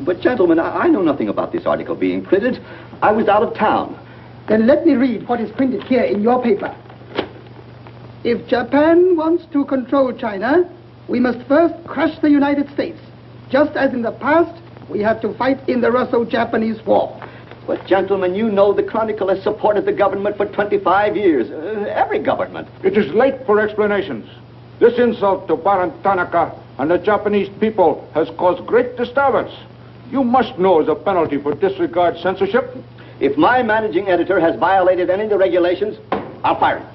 But, gentlemen, I know nothing about this article being printed. I was out of town. Then let me read what is printed here in your paper. If Japan wants to control China, we must first crush the United States. Just as in the past, we have to fight in the Russo-Japanese War. But, gentlemen, you know the Chronicle has supported the government for 25 years. Every government. It is late for explanations. This insult to Baron Tanaka and the Japanese people has caused great disturbance. You must know as a penalty for disregard censorship. If my managing editor has violated any of the regulations, I'll fire him.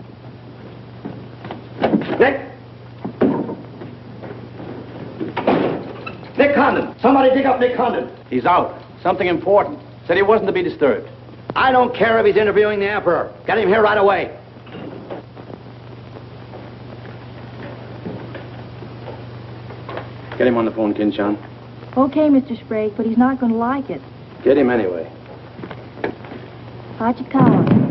Nick Condon. Somebody dig up Nick Condon. He's out. Something important. Said he wasn't to be disturbed. I don't care if he's interviewing the Emperor. Get him here right away. Get him on the phone, Kin-chan. Okay, Mr. Sprague, but he's not going to like it. Get him anyway. Hachikawa.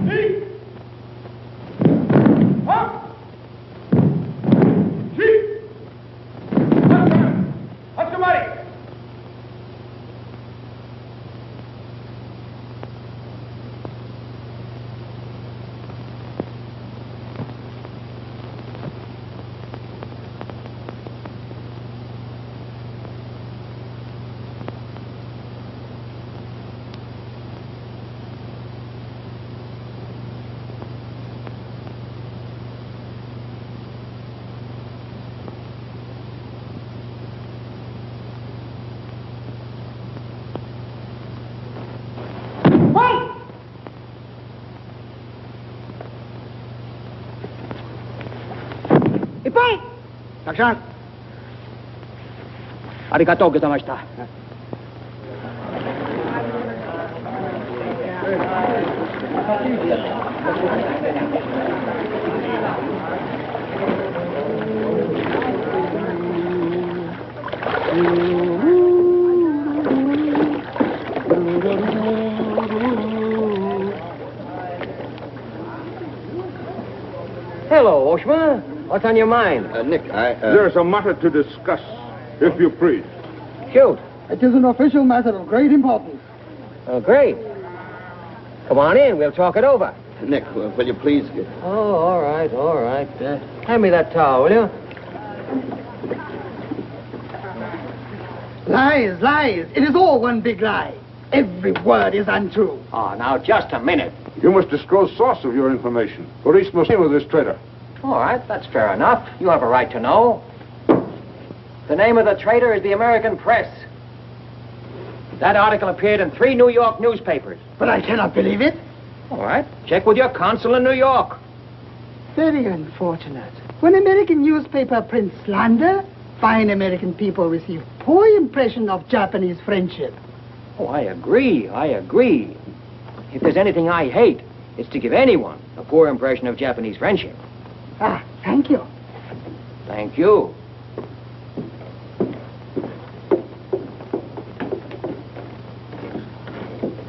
たくさん。ありがとうございました。Hello, Oshma. What's on your mind? Nick, There's a matter to discuss, if you please. Shoot. It is an official matter of great importance. Oh, great. Come on in. We'll talk it over. Nick, will you please... Oh, all right, all right. Hand me that towel, will you? Lies, lies. It is all one big lie. Every word is untrue. Oh, now, just a minute. You must disclose source of your information. Police must deal with this traitor. All right, that's fair enough. You have a right to know. The name of the traitor is the American Press. That article appeared in 3 New York newspapers. But I cannot believe it. All right, check with your consul in New York. Very unfortunate. When American newspaper prints slander, fine American people receive poor impression of Japanese friendship. Oh, I agree, I agree. If there's anything I hate, it's to give anyone a poor impression of Japanese friendship. Ah, thank you. Thank you.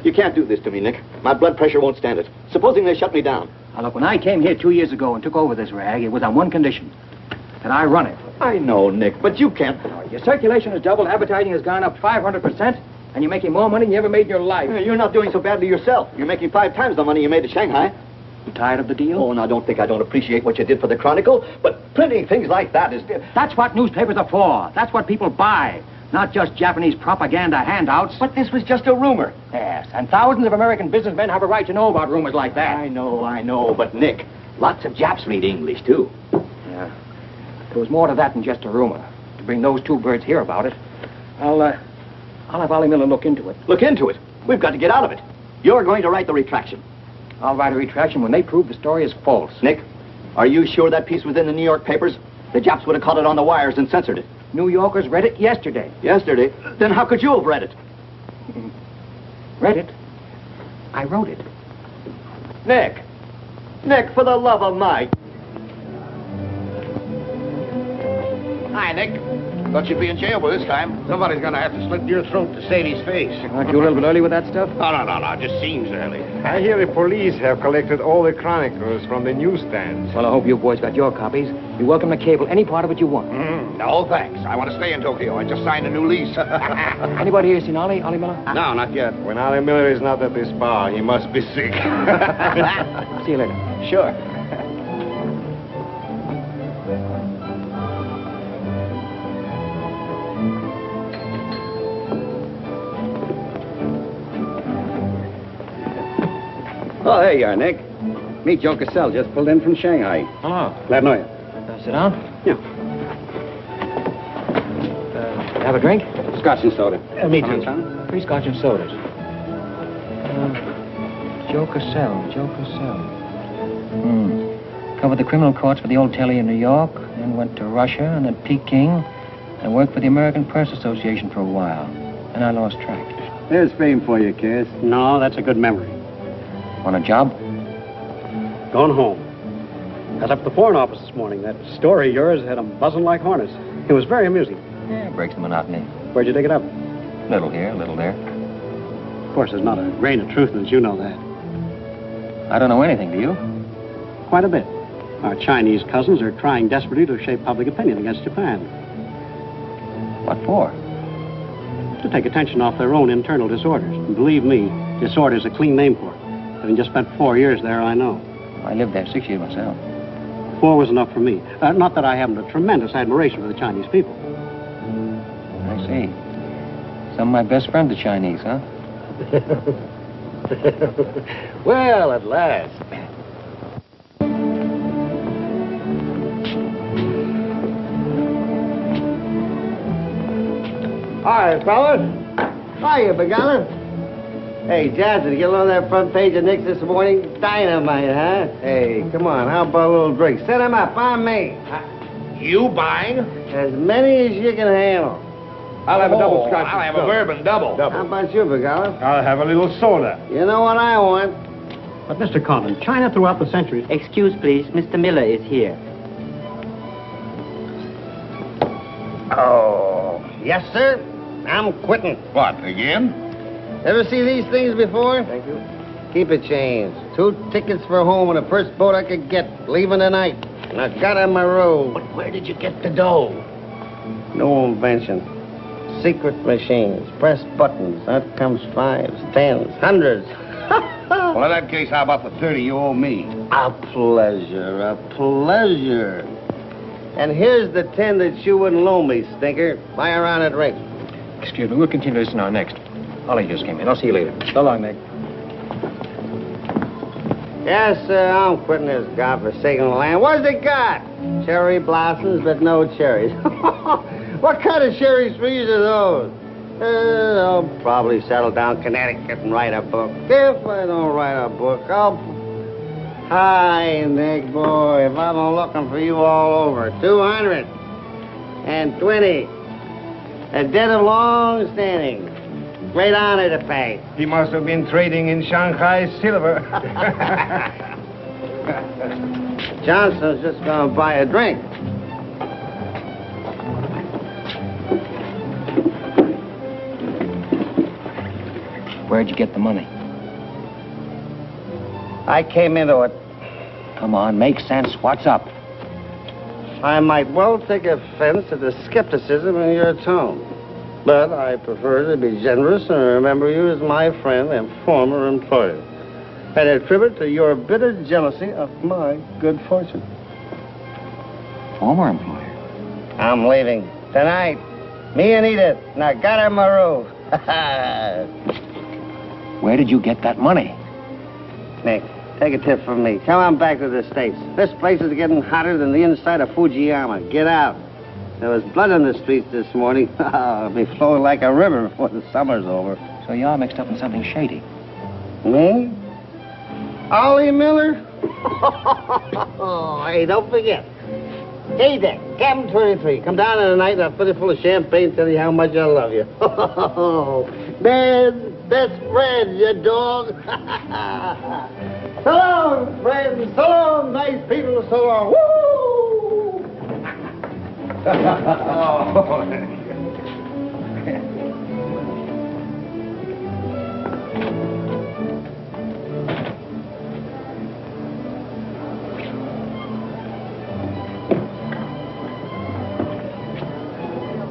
You can't do this to me, Nick. My blood pressure won't stand it. Supposing they shut me down. Now, look, when I came here 2 years ago and took over this rag, it was on one condition, that I run it. I know, Nick, but you can't... Your circulation has doubled, advertising has gone up 500%, and you're making more money than you ever made in your life. You're not doing so badly yourself. You're making 5 times the money you made at Shanghai. You tired of the deal? Oh, now, don't think I don't appreciate what you did for the Chronicle, but printing things like that is... That's what newspapers are for. That's what people buy. Not just Japanese propaganda handouts. But this was just a rumor. Yes, and thousands of American businessmen have a right to know about rumors like that. I know, but Nick, lots of Japs read English, too. Yeah. There was more to that than just a rumor. To bring those 2 birds here about it, I'll have Ollie Miller look into it. Look into it. We've got to get out of it. You're going to write the retraction. I'll write a retraction when they prove the story is false. Nick, are you sure that piece was in the New York papers? The Japs would have caught it on the wires and censored it. New Yorkers read it yesterday. Yesterday? Then how could you have read it? Read it? I wrote it. Nick! Nick, for the love of Mike! Hi, Nick. Thought you'd be in jail by this time. Somebody's gonna have to slit your throat to save his face. Aren't you a little bit early with that stuff? No. It just seems early. I hear the police have collected all the chronicles from the newsstands. Well, I hope you boys got your copies. You're welcome to cable any part of it you want. No, thanks. I want to stay in Tokyo. I just signed a new lease. Anybody here seen Ollie Miller? No, not yet. When Ollie Miller is not at this bar, he must be sick. See you later. Sure. Oh, there you are, Nick. Meet Joe Cassell, just pulled in from Shanghai. Hello. Glad to know you. Sit down. Yeah. Have a drink? Scotch and soda. Me too. 3 Scotch and sodas. Joe Cassell. Covered the criminal courts for the old telly in New York, then went to Russia and at Peking, and worked for the American Press Association for a while. And I lost track. There's fame for you, Cass. No, that's a good memory. Want a job? Going home. Got up at the Foreign Office this morning. That story of yours had them buzzing like hornets. It was very amusing. Yeah, breaks the monotony. Where'd you dig it up? Little here, little there. Of course, there's not a grain of truth in it. You know that. I don't know anything, do you? Quite a bit. Our Chinese cousins are trying desperately to shape public opinion against Japan. What for? To take attention off their own internal disorders. And believe me, disorder's a clean name for it. Having just spent 4 years there, I know. I lived there 6 years myself. 4 was enough for me. Not that I haven't a tremendous admiration for the Chinese people. I see. Some of my best friends are Chinese, huh? Well, at last. Hi, fellas. Hiya, MacDonald. Hey, Jazzy, you get on that front page of Nick's this morning? Dynamite, huh? Hey, come on, how about a little drink? Set him up on me. You buying? As many as you can handle. I'll have a double scotch. I'll have a bourbon double. How about you, Begala? I'll have a little soda. You know what I want? But, Mr. Condon, China throughout the centuries... Excuse, please. Mr. Miller is here. Oh, yes, sir. I'm quitting. What, again? Ever see these things before? Thank you. Keep it changed. 2 tickets for home on the first boat I could get, leaving tonight. And I got on my road. But where did you get the dough? No invention. Secret machines. Press buttons. Out comes 5s, 10s, 100s. Well, in that case, how about the 30 you owe me? A pleasure, a pleasure. And here's the 10 that you wouldn't loan me, stinker. Buy a round of drink. Excuse me, we'll continue this now next. Ollie just came in. I'll see you later. So long, Nick. Yes, sir, I'm quitting this godforsaken land. What's it got? Cherry blossoms, but no cherries. What kind of cherry trees are those? I'll probably settle down Connecticut and write a book. If I don't write a book, I'll... Hi, Nick, boy. If I've been looking for you all over. 220. A debt of long standing. Great honor to pay. He must have been trading in Shanghai silver. Johnson's just gonna buy a drink. Where'd you get the money? I came into it. Come on, make sense. What's up? I might well take offense at the skepticism in your tone. But I prefer to be generous and remember you as my friend and former employer. And attribute to your bitter jealousy of my good fortune. Former employer? I'm leaving tonight. Me and Edith. And I got on my roof. Where did you get that money? Nick, take a tip from me. Come on back to the States. This place is getting hotter than the inside of Fujiyama. Get out. There was blood on the streets this morning. It'll be flowing like a river before the summer's over. So you're mixed up in something shady. Me? Ollie Miller? Hey, don't forget. Hey, Dick, Captain 23. Come down in the night and I'll fill you full of champagne and tell you how much I love you. Man's best friend, you dog. So long, friends. So long, nice people. So long. Woo!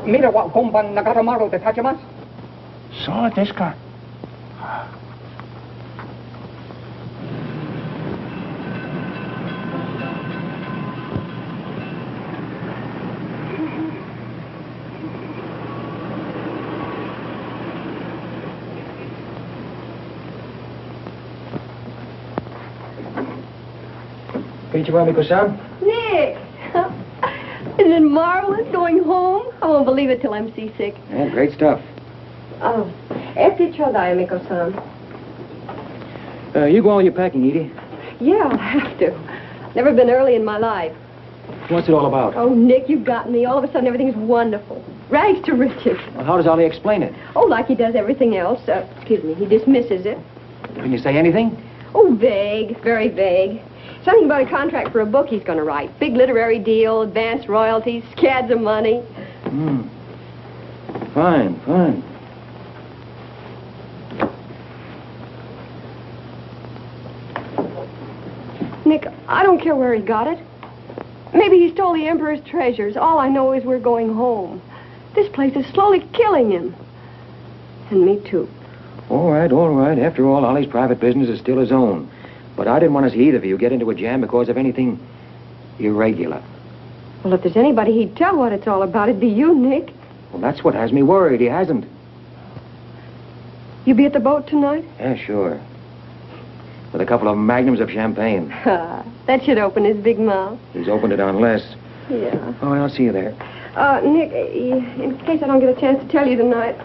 Mira wa komban nagaramaru de tachimasu. So this guy. Konnichiwa, Miko-san. Nick! Isn't it marvelous going home? I won't believe it till I'm seasick. Yeah, great stuff. Oh, esti chodai, Miko-san. You go on your packing, Edie. Yeah, I'll have to. Never been early in my life. What's it all about? Oh, Nick, you've got me. All of a sudden, everything's wonderful. Rags to riches. Well, how does Ollie explain it? Oh, like he does everything else. Excuse me, he dismisses it. Can you say anything? Oh, vague, very vague. Something about a contract for a book he's going to write. Big literary deal, advanced royalties, scads of money. Fine, fine. Nick, I don't care where he got it. Maybe he stole the Emperor's treasures. All I know is we're going home. This place is slowly killing him. And me, too. All right, all right. After all, Ollie's private business is still his own. But I didn't want to see either of you get into a jam because of anything irregular. Well, if there's anybody he'd tell what it's all about, it'd be you, Nick. Well, that's what has me worried. He hasn't. You be at the boat tonight? Yeah, sure. With a couple of magnums of champagne. That should open his big mouth. He's opened it on less. Yeah. Oh, I'll see you there. Nick, in case I don't get a chance to tell you tonight,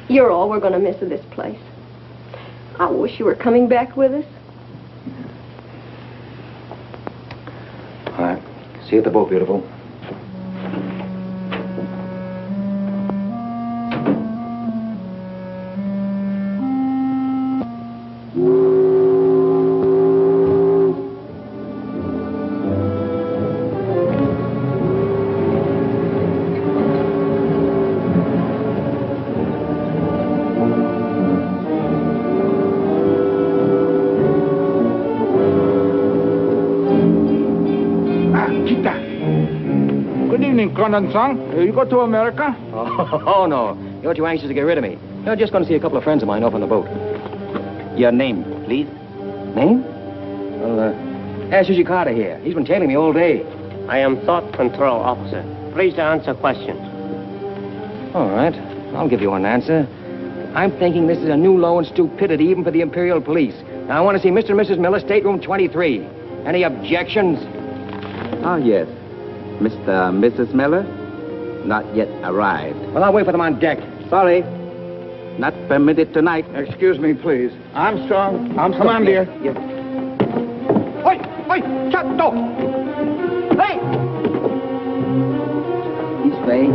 you're all we're going to miss of this place. I wish you were coming back with us. All right. See you at the boat, beautiful. Condon, son, you go to America? Oh, no. You're too anxious to get rid of me. You're just going to see a couple of friends of mine off on the boat. Your name, please? Name? Well, ask Susie Carter here. He's been tailing me all day. I am Thought Control Officer. Please to answer questions. All right. I'll give you an answer. I'm thinking this is a new low in stupidity even for the Imperial Police. Now, I want to see Mr. and Mrs. Miller, stateroom 23. Any objections? Ah, yes. Mr. and Mrs. Miller? Not yet arrived. Well, I'll wait for them on deck. Sorry. Not permitted tonight. Excuse me, please. Armstrong. Come on, dear. Yeah. Oi! Shut the door! Hey! This way.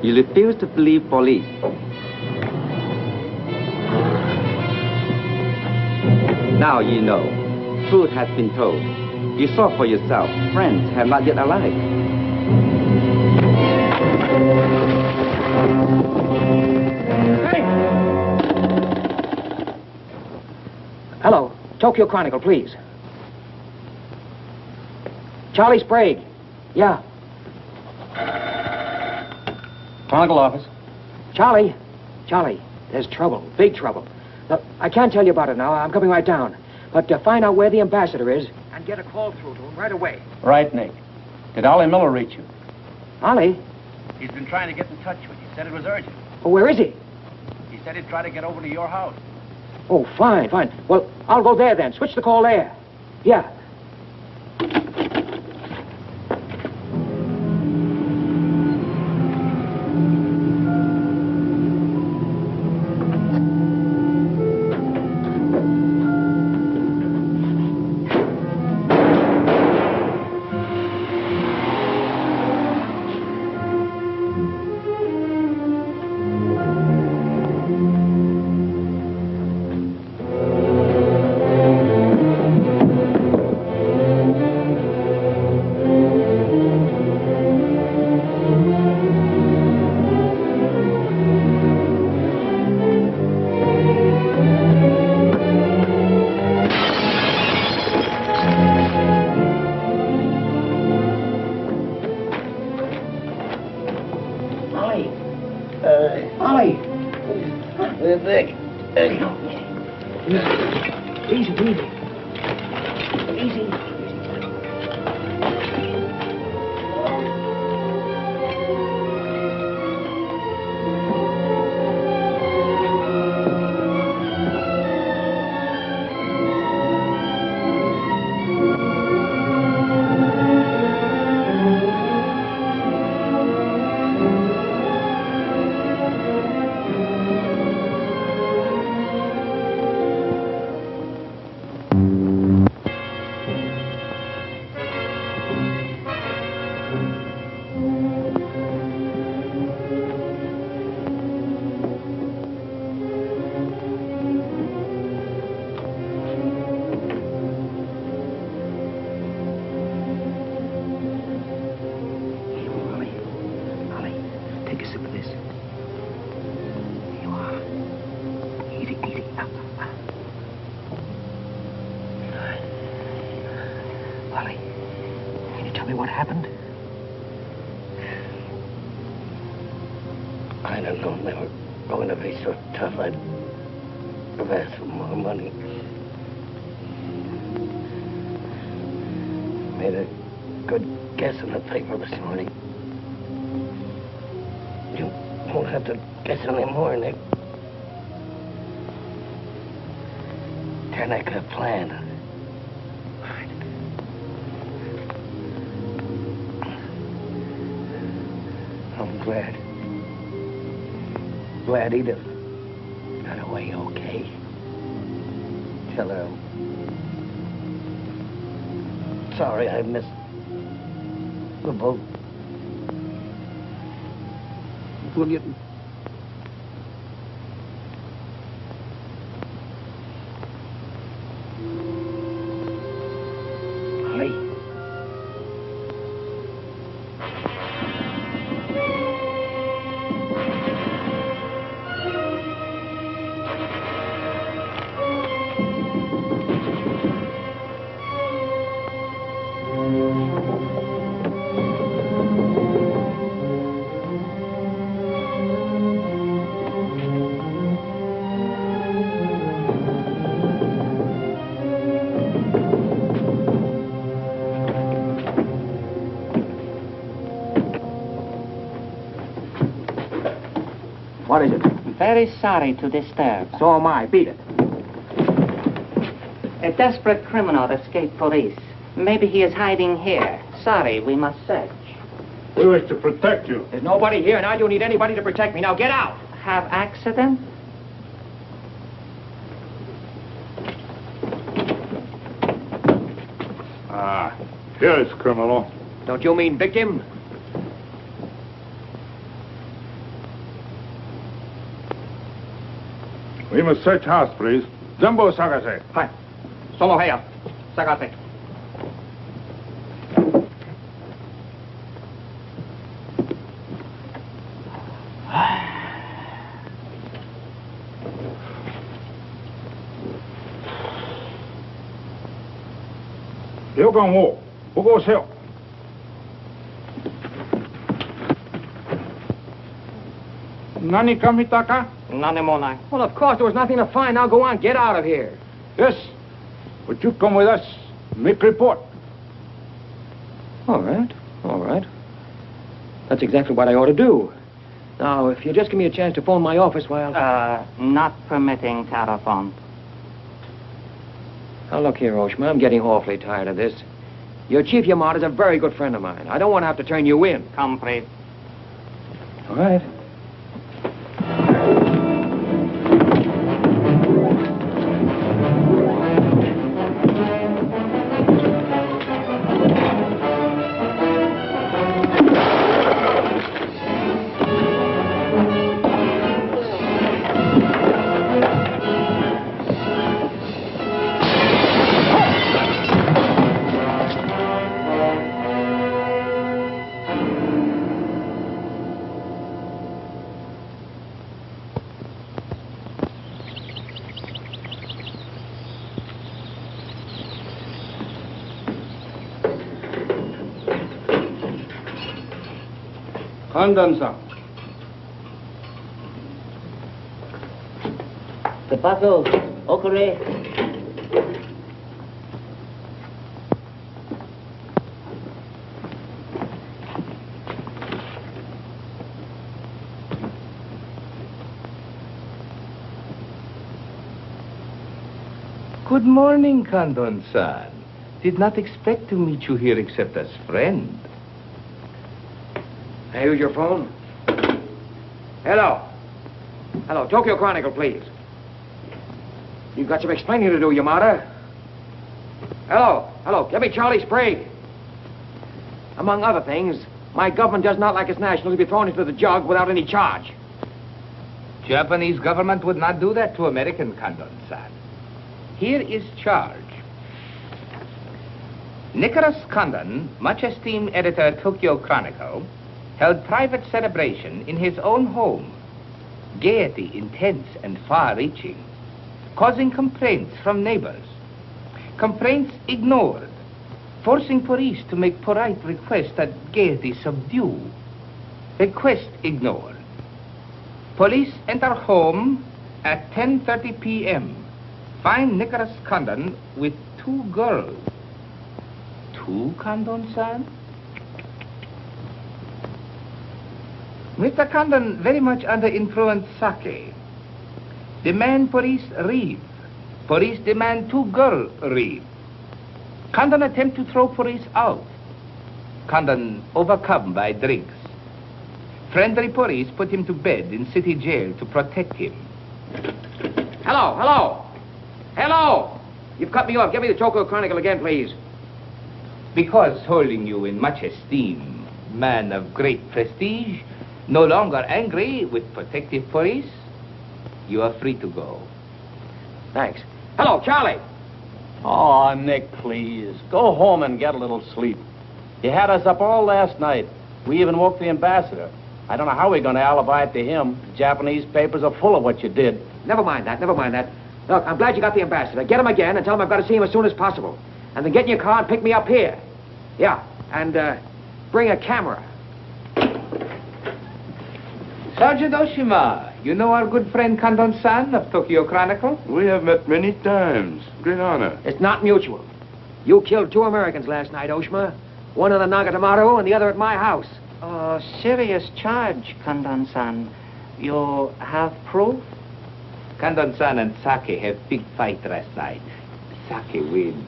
You refuse to believe police. Now you know. Truth has been told. You saw for yourself. Friends have not yet arrived. Hey! Hello. Tokyo Chronicle, please. Charlie Sprague. Yeah. Chronicle office. Charlie, there's trouble, big trouble. Look, I can't tell you about it now. I'm coming right down. But find out where the ambassador is and get a call through to him right away. Right, Nick. Did Ollie Miller reach you? Ollie? He's been trying to get in touch with you. Said it was urgent. Oh, where is he? He said he'd try to get over to your house. Oh, fine. Well, I'll go there then. Switch the call there. Yeah. Ollie! Nick. Easy. happened? I don't know. They were going to be so tough, I'd have asked for more money. Made a good guess in the paper this morning. You won't have to guess anymore, Nick. Tanaka plan. Right. I'm glad. Glad Edith got away okay. Tell her I'm sorry I missed the boat. We'll get... Ollie. What is it? Very sorry to disturb. So am I. Beat it. A desperate criminal escaped police. Maybe he is hiding here. Sorry, we must search. We wish to protect you. There's nobody here, and I don't need anybody to protect me. Now get out. Have accident? Ah, here is criminal. Don't you mean victim? We must search house, please. Jumbo Sagase. Hi. Solo heya. Sagase. 요강호, 보고 오세요. Nani kamitaka? Nanemona. Well, of course, there was nothing to find. Now go on. Get out of here. Yes, but you come with us. Make report. All right. All right. That's exactly what I ought to do. Now, if you just give me a chance to phone my office while... Not permitting telephone. Now, look here, Oshma. I'm getting awfully tired of this. Your Chief Yamada's a very good friend of mine. I don't want to have to turn you in. Compris. All right. Condon-san. The bottle, okure. Good morning, Condon-san. Did not expect to meet you here except as friend. Hey, use your phone. Hello. Hello, Tokyo Chronicle, please. You've got some explaining to do, Yamada. Hello. Hello, give me Charlie Sprague. Among other things, my government does not like its nationals to be thrown into the jug without any charge. Japanese government would not do that to American, Condon-san. Here is charge. Nicholas Condon, much esteemed editor Tokyo Chronicle, held private celebration in his own home. Gaiety intense and far-reaching, causing complaints from neighbors. Complaints ignored. forcing police to make polite requests that Gaiety subdue. Request ignored. Police enter home at 10:30 p.m. Find Nicholas Condon with 2 girls. 2 Condon, son? Mr. Condon very much under influence sake. Demand police leave. Police demand 2 girls leave. Condon attempt to throw police out. Condon overcome by drinks. Friendly police put him to bed in city jail to protect him. Hello, hello. Hello. You've cut me off. Give me the Tokyo Chronicle again, please. Because holding you in much esteem, man of great prestige, no longer angry with protective police, you are free to go. Thanks. Hello, Charlie. Oh, Nick, please. Go home and get a little sleep. You had us up all last night. We even woke the ambassador. I don't know how we're going to alibi it to him. The Japanese papers are full of what you did. Never mind that, never mind that. Look, I'm glad you got the ambassador. Get him again and tell him I've got to see him as soon as possible. And then get in your car and pick me up here. Yeah, and bring a camera. Sergeant Oshima, you know our good friend Condon-san of Tokyo Chronicle? We have met many times. Great honor. It's not mutual. You killed 2 Americans last night, Oshima. One in the Nagatomaru and the other at my house. Oh, serious charge, Condon-san. You have proof? Condon-san and Sake have big fight last night. Sake win.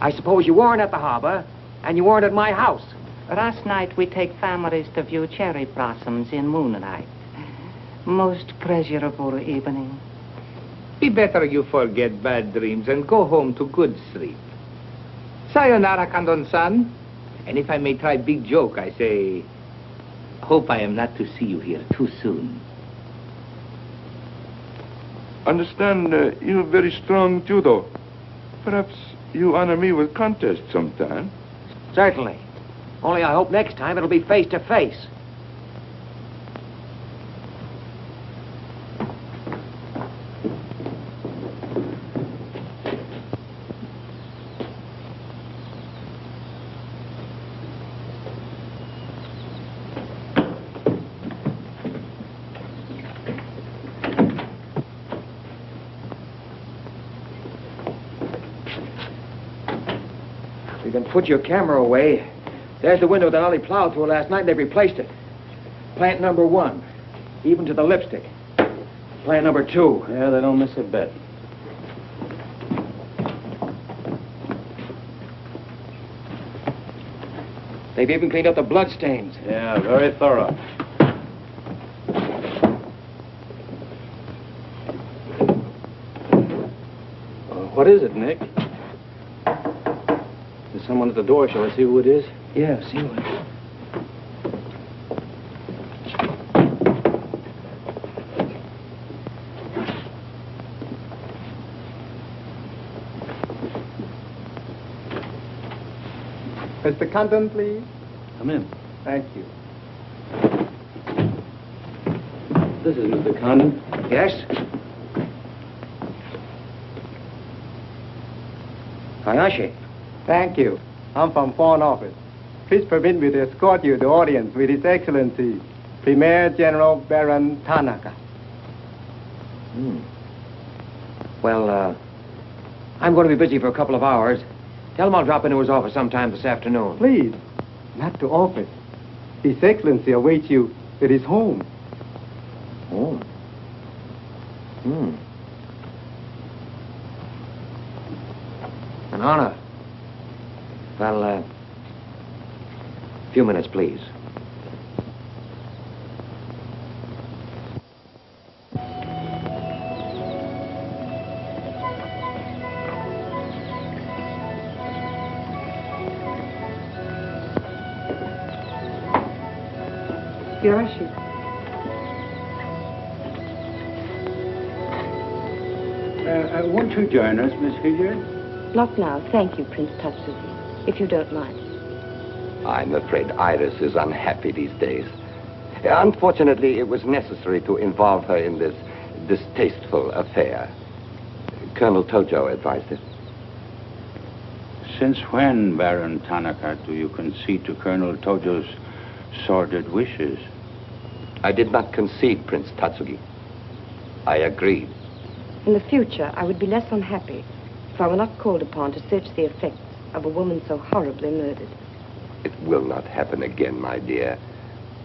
I suppose you weren't at the harbor, and you weren't at my house. Last night we take families to view cherry blossoms in moonlight. Most pleasurable evening. Be better you forget bad dreams and go home to good sleep. Sayonara, Condon-san. And if I may try big joke, I say, hope I am not to see you here too soon. Understand, you have very strong judo. Perhaps you honor me with contest sometime. Certainly. Only I hope next time it'll be face to face. You can put your camera away. There's the window that Ollie plowed through last night, and they replaced it. Plant number 1, even to the lipstick. Plant number 2. Yeah, they don't miss a bit. They've even cleaned up the blood stains. Yeah, very thorough. What is it, Nick? There's someone at the door. Shall I see who it is? Yeah, see who it is. Mr. Condon, please. Come in. Thank you. This is Mr. Condon. Yes? Hayashi. Thank you. I'm from Foreign Office. Please permit me to escort you to the audience with His Excellency, Premier General Baron Tanaka. Well, I'm going to be busy for a couple of hours. Tell him I'll drop into his office sometime this afternoon. Please, not to office. His Excellency awaits you at his home. Home? An honor. Well, a few minutes, please. Hiroshi. Won't you join us, Miss Hilliard? Not now, thank you, Prince Tatsuki, if you don't mind. I'm afraid Iris is unhappy these days. Unfortunately, it was necessary to involve her in this distasteful affair. Colonel Tojo advised it. Since when, Baron Tanaka, do you concede to Colonel Tojo's sordid wishes? I did not concede, Prince Tatsugi. I agreed. In the future, I would be less unhappy if I were not called upon to search the effects of a woman so horribly murdered. It will not happen again, my dear.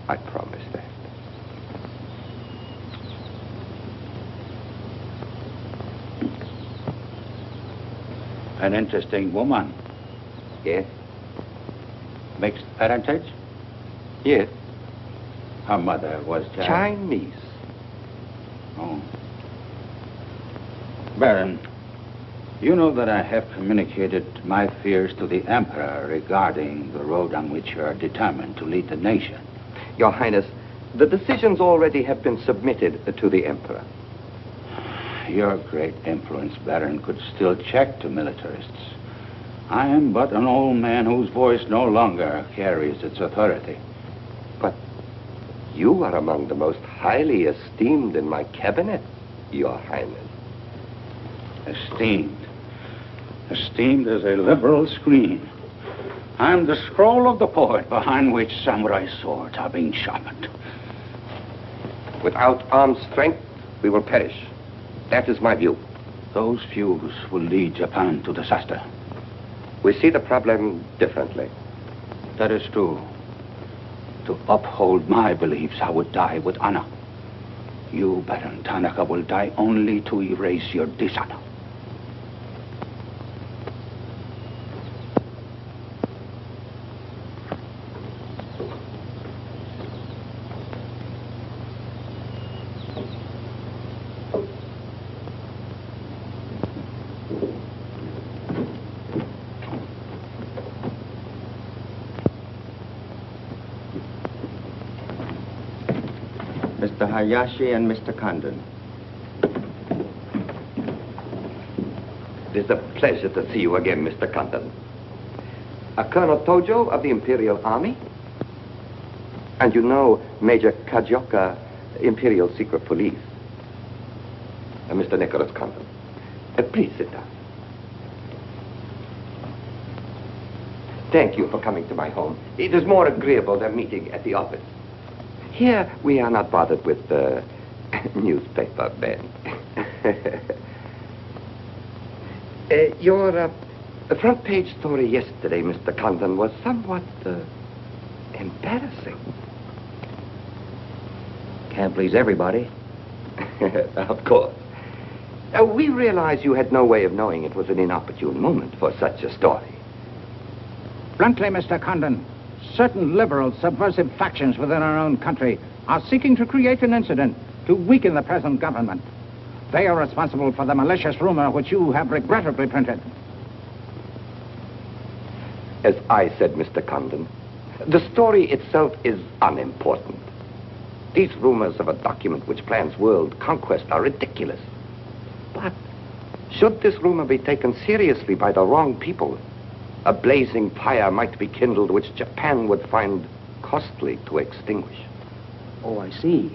I promise that. An interesting woman. Yes? Mixed parentage? Yes. Her mother was Chinese. Oh. Baron, you know that I have communicated my fears to the Emperor regarding the road on which you are determined to lead the nation. Your Highness, the decisions already have been submitted to the Emperor. Your great influence, Baron, could still check the militarists. I am but an old man whose voice no longer carries its authority. But you are among the most highly esteemed in my cabinet, Your Highness. Esteemed. Esteemed as a liberal screen. I am the scroll of the poet behind which samurai swords are being sharpened. Without armed strength, we will perish. That is my view. Those views will lead Japan to disaster. We see the problem differently. That is true. To uphold my beliefs, I would die with honor. You, Baron Tanaka, will die only to erase your dishonor. Mr. Hayashi and Mr. Condon. It is a pleasure to see you again, Mr. Condon. Colonel Tojo of the Imperial Army. And you know Major Kajioka, Imperial Secret Police. Mr. Nicholas Condon. Please sit down. Thank you for coming to my home. It is more agreeable than meeting at the office. Here, we are not bothered with the newspaper men. Your front page story yesterday, Mr. Condon, was somewhat embarrassing. Can't please everybody. Of course. We realize you had no way of knowing it was an inopportune moment for such a story. Bluntly, Mr. Condon, certain liberal subversive factions within our own country are seeking to create an incident to weaken the present government. They are responsible for the malicious rumor which you have regrettably printed. As I said, Mr. Condon, the story itself is unimportant. These rumors of a document which plans world conquest are ridiculous. But should this rumor be taken seriously by the wrong people, a blazing fire might be kindled which Japan would find costly to extinguish. Oh, I see.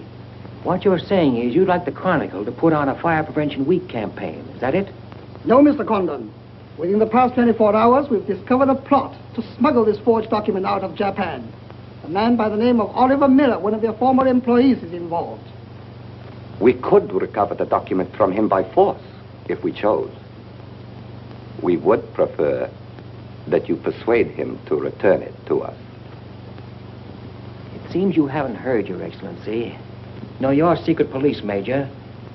What you're saying is you'd like the Chronicle to put on a Fire Prevention Week campaign. Is that it? No, Mr. Condon. Within the past 24 hours, we've discovered a plot to smuggle this forged document out of Japan. A man by the name of Oliver Miller, one of their former employees, is involved. We could recover the document from him by force, if we chose. We would prefer that you persuade him to return it to us. It seems you haven't heard, Your Excellency. No, your secret police, Major,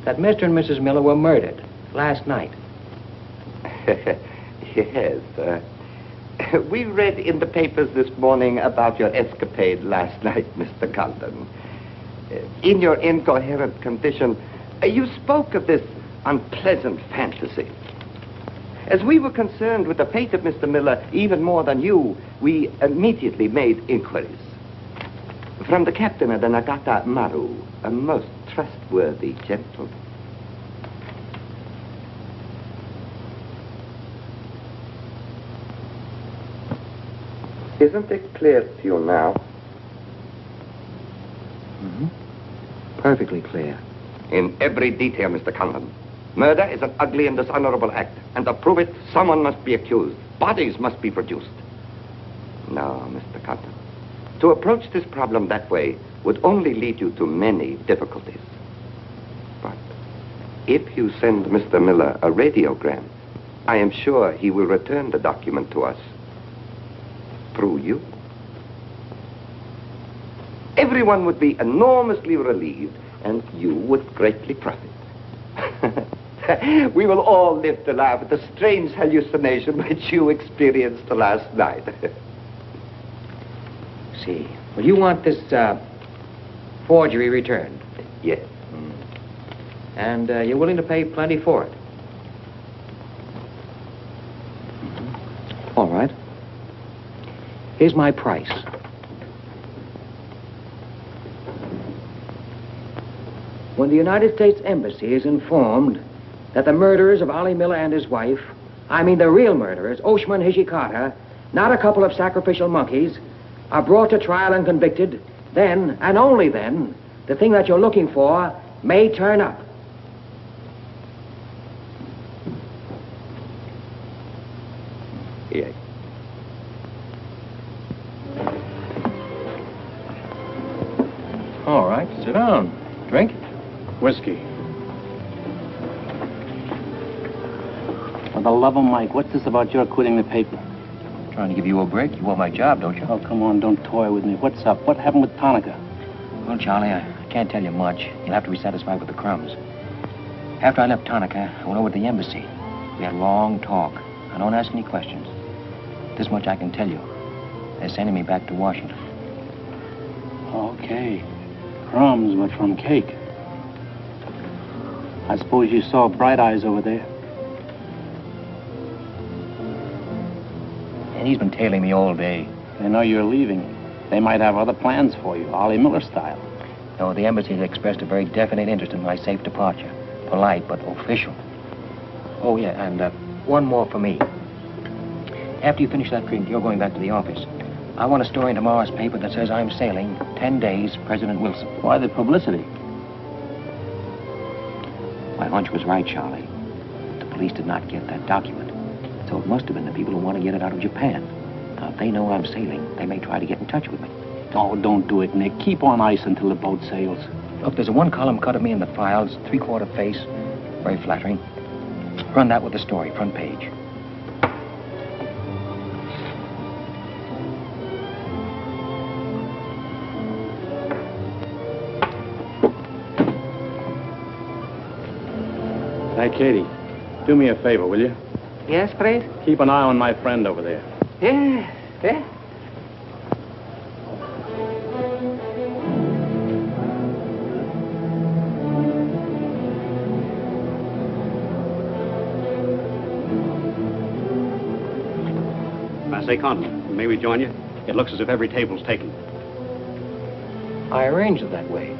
that Mr. and Mrs. Miller were murdered last night. Yes. We read in the papers this morning about your escapade last night, Mr. Condon. In your incoherent condition, you spoke of this unpleasant fantasy. As we were concerned with the fate of Mr. Miller even more than you, we immediately made inquiries. From the captain of the Nagata Maru, a most trustworthy gentleman. Isn't it clear to you now? Mm-hmm. Perfectly clear. In every detail, Mr. Condon. Murder is an ugly and dishonorable act, and to prove it, someone must be accused. Bodies must be produced. No, Mr. Condon. To approach this problem that way would only lead you to many difficulties. But if you send Mr. Miller a radiogram, I am sure he will return the document to us through you. Everyone would be enormously relieved, and you would greatly profit. We will all live to laugh at the strange hallucination which you experienced last night. See. Well, you want this forgery returned? Yes. And you're willing to pay plenty for it? All right. Here's my price. When the United States Embassy is informed that the murderers of Ollie Miller and his wife, I mean the real murderers, Oshman and Hijikata, not a couple of sacrificial monkeys, are brought to trial and convicted, then, and only then, the thing that you're looking for may turn up. Yes. All right, sit down. Drink? Whiskey. For the love of Mike, what's this about your quitting the paper? Trying to give you a break. You want my job, don't you? Oh, come on, don't toy with me. What's up? What happened with Tonica? Well, Charlie, I can't tell you much. You'll have to be satisfied with the crumbs. After I left Tonica, I went over to the embassy. We had a long talk. I don't ask any questions. This much I can tell you. They're sending me back to Washington. Okay. Crumbs, but from cake. I suppose you saw Bright Eyes over there. And he's been tailing me all day. They know you're leaving. They might have other plans for you, Ollie Miller style. No, the embassy has expressed a very definite interest in my safe departure. Polite, but official. Oh, yeah, and one more for me. After you finish that drink, you're going back to the office. I want a story in tomorrow's paper that says I'm sailing 10 days, President Wilson. Why the publicity? My hunch was right, Charlie. The police did not get that document. So it must have been the people who want to get it out of Japan. Now, if they know I'm sailing, they may try to get in touch with me. Oh, don't do it, Nick. Keep on ice until the boat sails. Look, there's a one-column cut of me in the files, 3/4 face. Very flattering. Run that with the story, front page. Hey, Katie, do me a favor, will you? Yes, please? Keep an eye on my friend over there. Yes, yes. I say, Condon, may we join you? It looks as if every table's taken. I arranged it that way.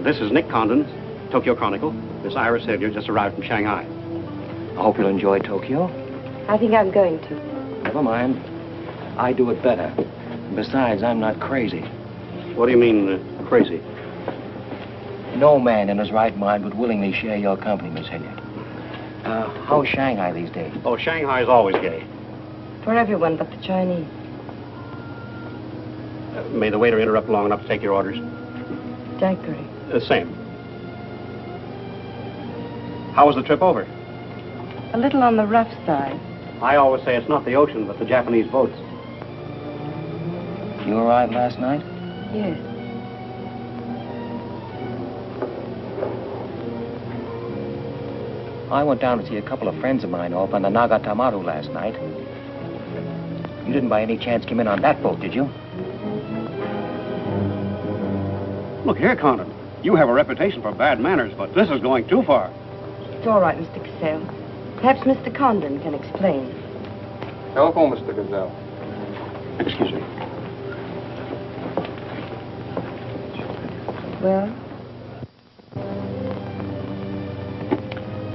This is Nick Condon, Tokyo Chronicle. Miss Iris Hilliard just arrived from Shanghai. I hope you'll enjoy Tokyo. I think I'm going to. Never mind. I do it better. Besides, I'm not crazy. What do you mean, crazy? No man in his right mind would willingly share your company, Miss Hilliard. How's Shanghai these days? Oh, Shanghai's always gay. For everyone but the Chinese. May the waiter interrupt long enough to take your orders? Daiquiri. Same. How was the trip over? A little on the rough side. I always say it's not the ocean, but the Japanese boats. You arrived last night? Yes. I went down to see a couple of friends of mine off on the Nagatamaru last night. You didn't by any chance come in on that boat, did you? Look here, Condon. You have a reputation for bad manners, but this is going too far. It's all right, Mr. Cassell. Perhaps Mr. Condon can explain. Telephone, Mr. Gazelle. Excuse me. Well?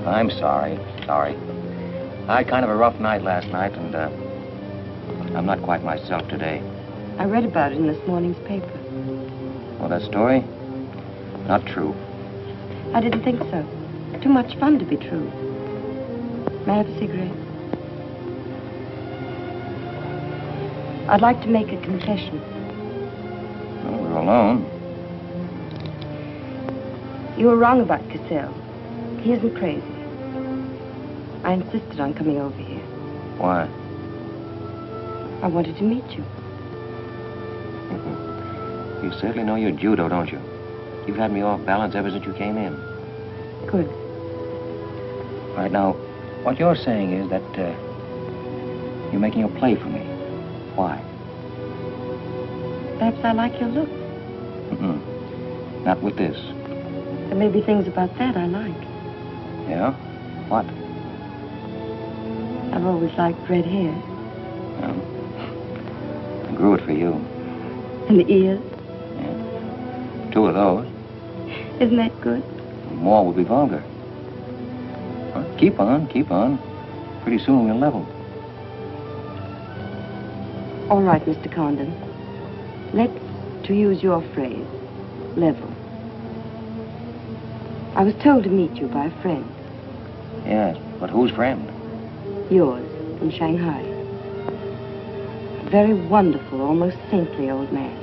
I'm sorry. Sorry. I had kind of a rough night last night, and I'm not quite myself today. I read about it in this morning's paper. Well, that story? Not true. I didn't think so. Too much fun to be true. May I have a cigarette? I'd like to make a confession. Well, we're alone. You were wrong about Cassell. He isn't crazy. I insisted on coming over here. Why? I wanted to meet you. You certainly know your judo, don't you? You've had me off balance ever since you came in. Good. Right now, what you're saying is that you're making a play for me. Why? Perhaps I like your look. Not with this. There may be things about that I like. Yeah? What? I've always liked red hair. I grew it for you. And the ears. 2 of those. Isn't that good? More would be vulgar. Well, keep on, keep on. Pretty soon we'll level. All right, Mr. Condon. Let's, to use your phrase, level. I was told to meet you by a friend. Yes, but whose friend? Yours, in Shanghai. A very wonderful, almost saintly old man.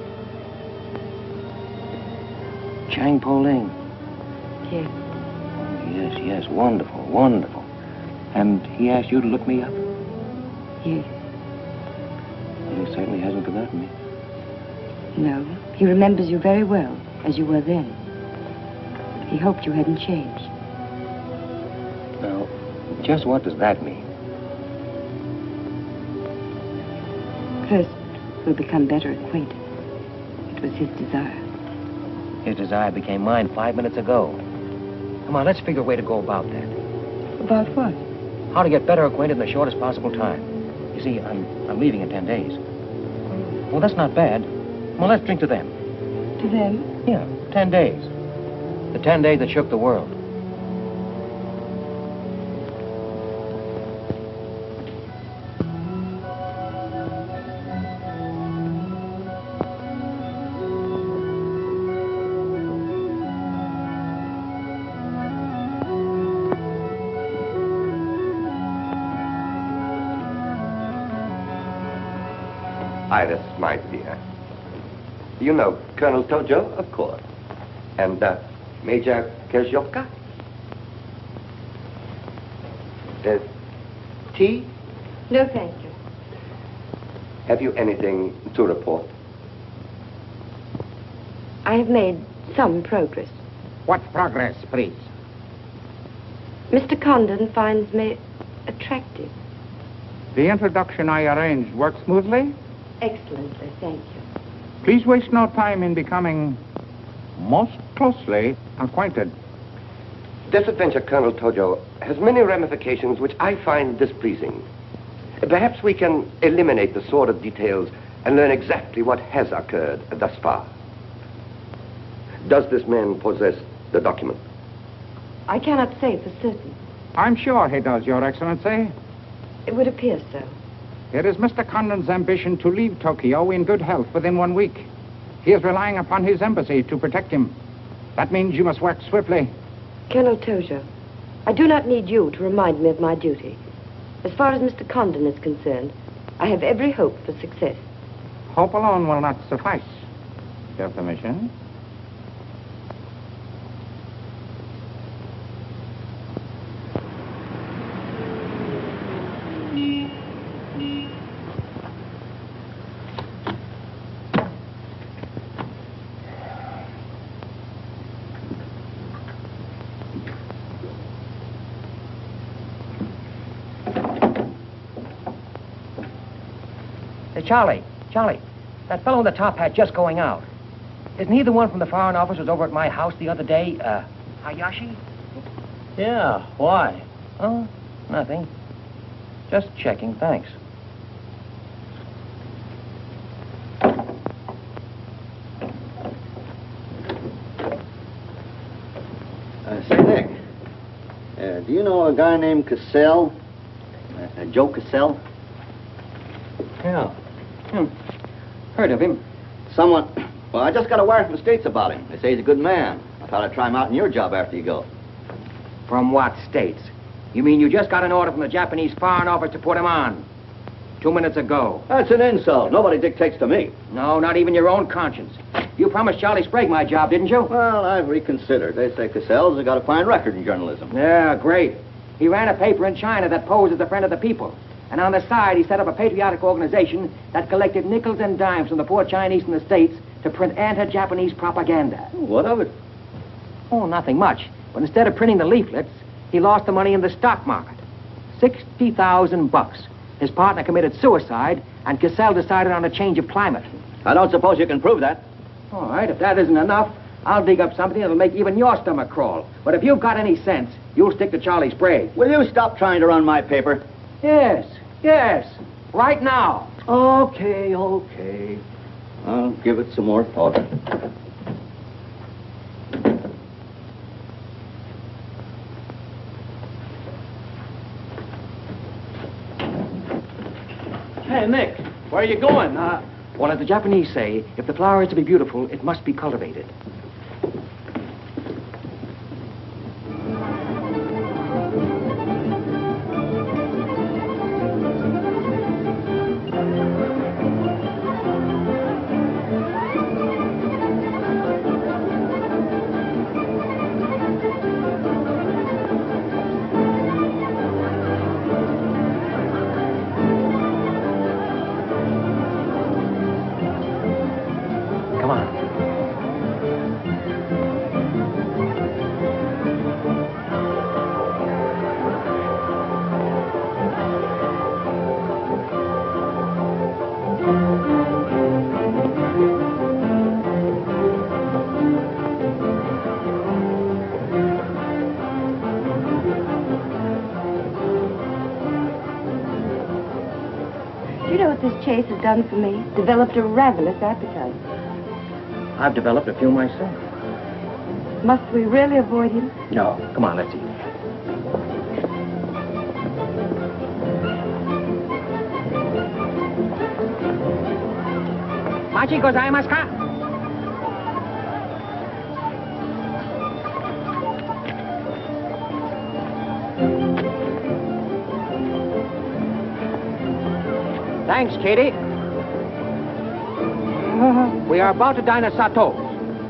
Chang Po Ling. Yes. Oh, yes, wonderful, wonderful. And he asked you to look me up? Yes. Well, he certainly hasn't forgotten me. No, he remembers you very well, as you were then. He hoped you hadn't changed. Now, just what does that mean? First, we'll become better acquainted. It was his desire. His desire became mine 5 minutes ago. Come on, let's figure a way to go about that. About what? How to get better acquainted in the shortest possible time. You see, I'm leaving in 10 days. Well, that's not bad. Well, let's drink to them. To them? Yeah, 10 days. The 10 days that shook the world. Iris, my dear. You know Colonel Tojo, of course. And Major Kerzhovka? Tea? No, thank you. Have you anything to report? I have made some progress. What progress, please? Mr. Condon finds me attractive. The introduction I arranged worked smoothly? Excellently, thank you. Please waste no time in becoming most closely acquainted. This adventure, Colonel Tojo, has many ramifications which I find displeasing. Perhaps we can eliminate the sordid details and learn exactly what has occurred thus far. Does this man possess the document? I cannot say for certain. I'm sure he does, Your Excellency. It would appear so. It is Mr. Condon's ambition to leave Tokyo in good health within 1 week. He is relying upon his embassy to protect him. That means you must work swiftly. Colonel Tojo, I do not need you to remind me of my duty. As far as Mr. Condon is concerned, I have every hope for success. Hope alone will not suffice. Your permission? Charlie, that fellow in the top hat just going out. Isn't he the one from the Foreign Office who was over at my house the other day? Hayashi? Yeah, why? Oh, nothing. Just checking, thanks. Say, Nick, do you know a guy named Cassell? Joe Cassell? Yeah. Heard of him. Well, I just got a wire from the States about him. They say he's a good man. I thought I'd try him out in your job after you go. From what states? You mean you just got an order from the Japanese Foreign Office to put him on? 2 minutes ago. That's an insult. Nobody dictates to me. No, not even your own conscience. You promised Charlie Sprague my job, didn't you? Well, I've reconsidered. They say Cassell's got a fine record in journalism. Yeah, great. He ran a paper in China that posed as a friend of the people. And on the side, he set up a patriotic organization that collected nickels and dimes from the poor Chinese in the States to print anti-Japanese propaganda. What of it? Oh, nothing much. But instead of printing the leaflets, he lost the money in the stock market. $60,000. His partner committed suicide, and Cassell decided on a change of climate. I don't suppose you can prove that. All right, if that isn't enough, I'll dig up something that'll make even your stomach crawl. But if you've got any sense, you'll stick to Charlie Sprague. Will you stop trying to run my paper? Yes, right now. Okay. I'll give it some more thought. Hey, Nick, where are you going? Well, as the Japanese say, if the flower is to be beautiful, it must be cultivated. This chase has done for me. Developed a ravenous appetite. I've developed a few myself. Must we really avoid him? No. Come on, let's eat. Machi gozaimasu ka? Thanks, Katie. We are about to dine at Sato's.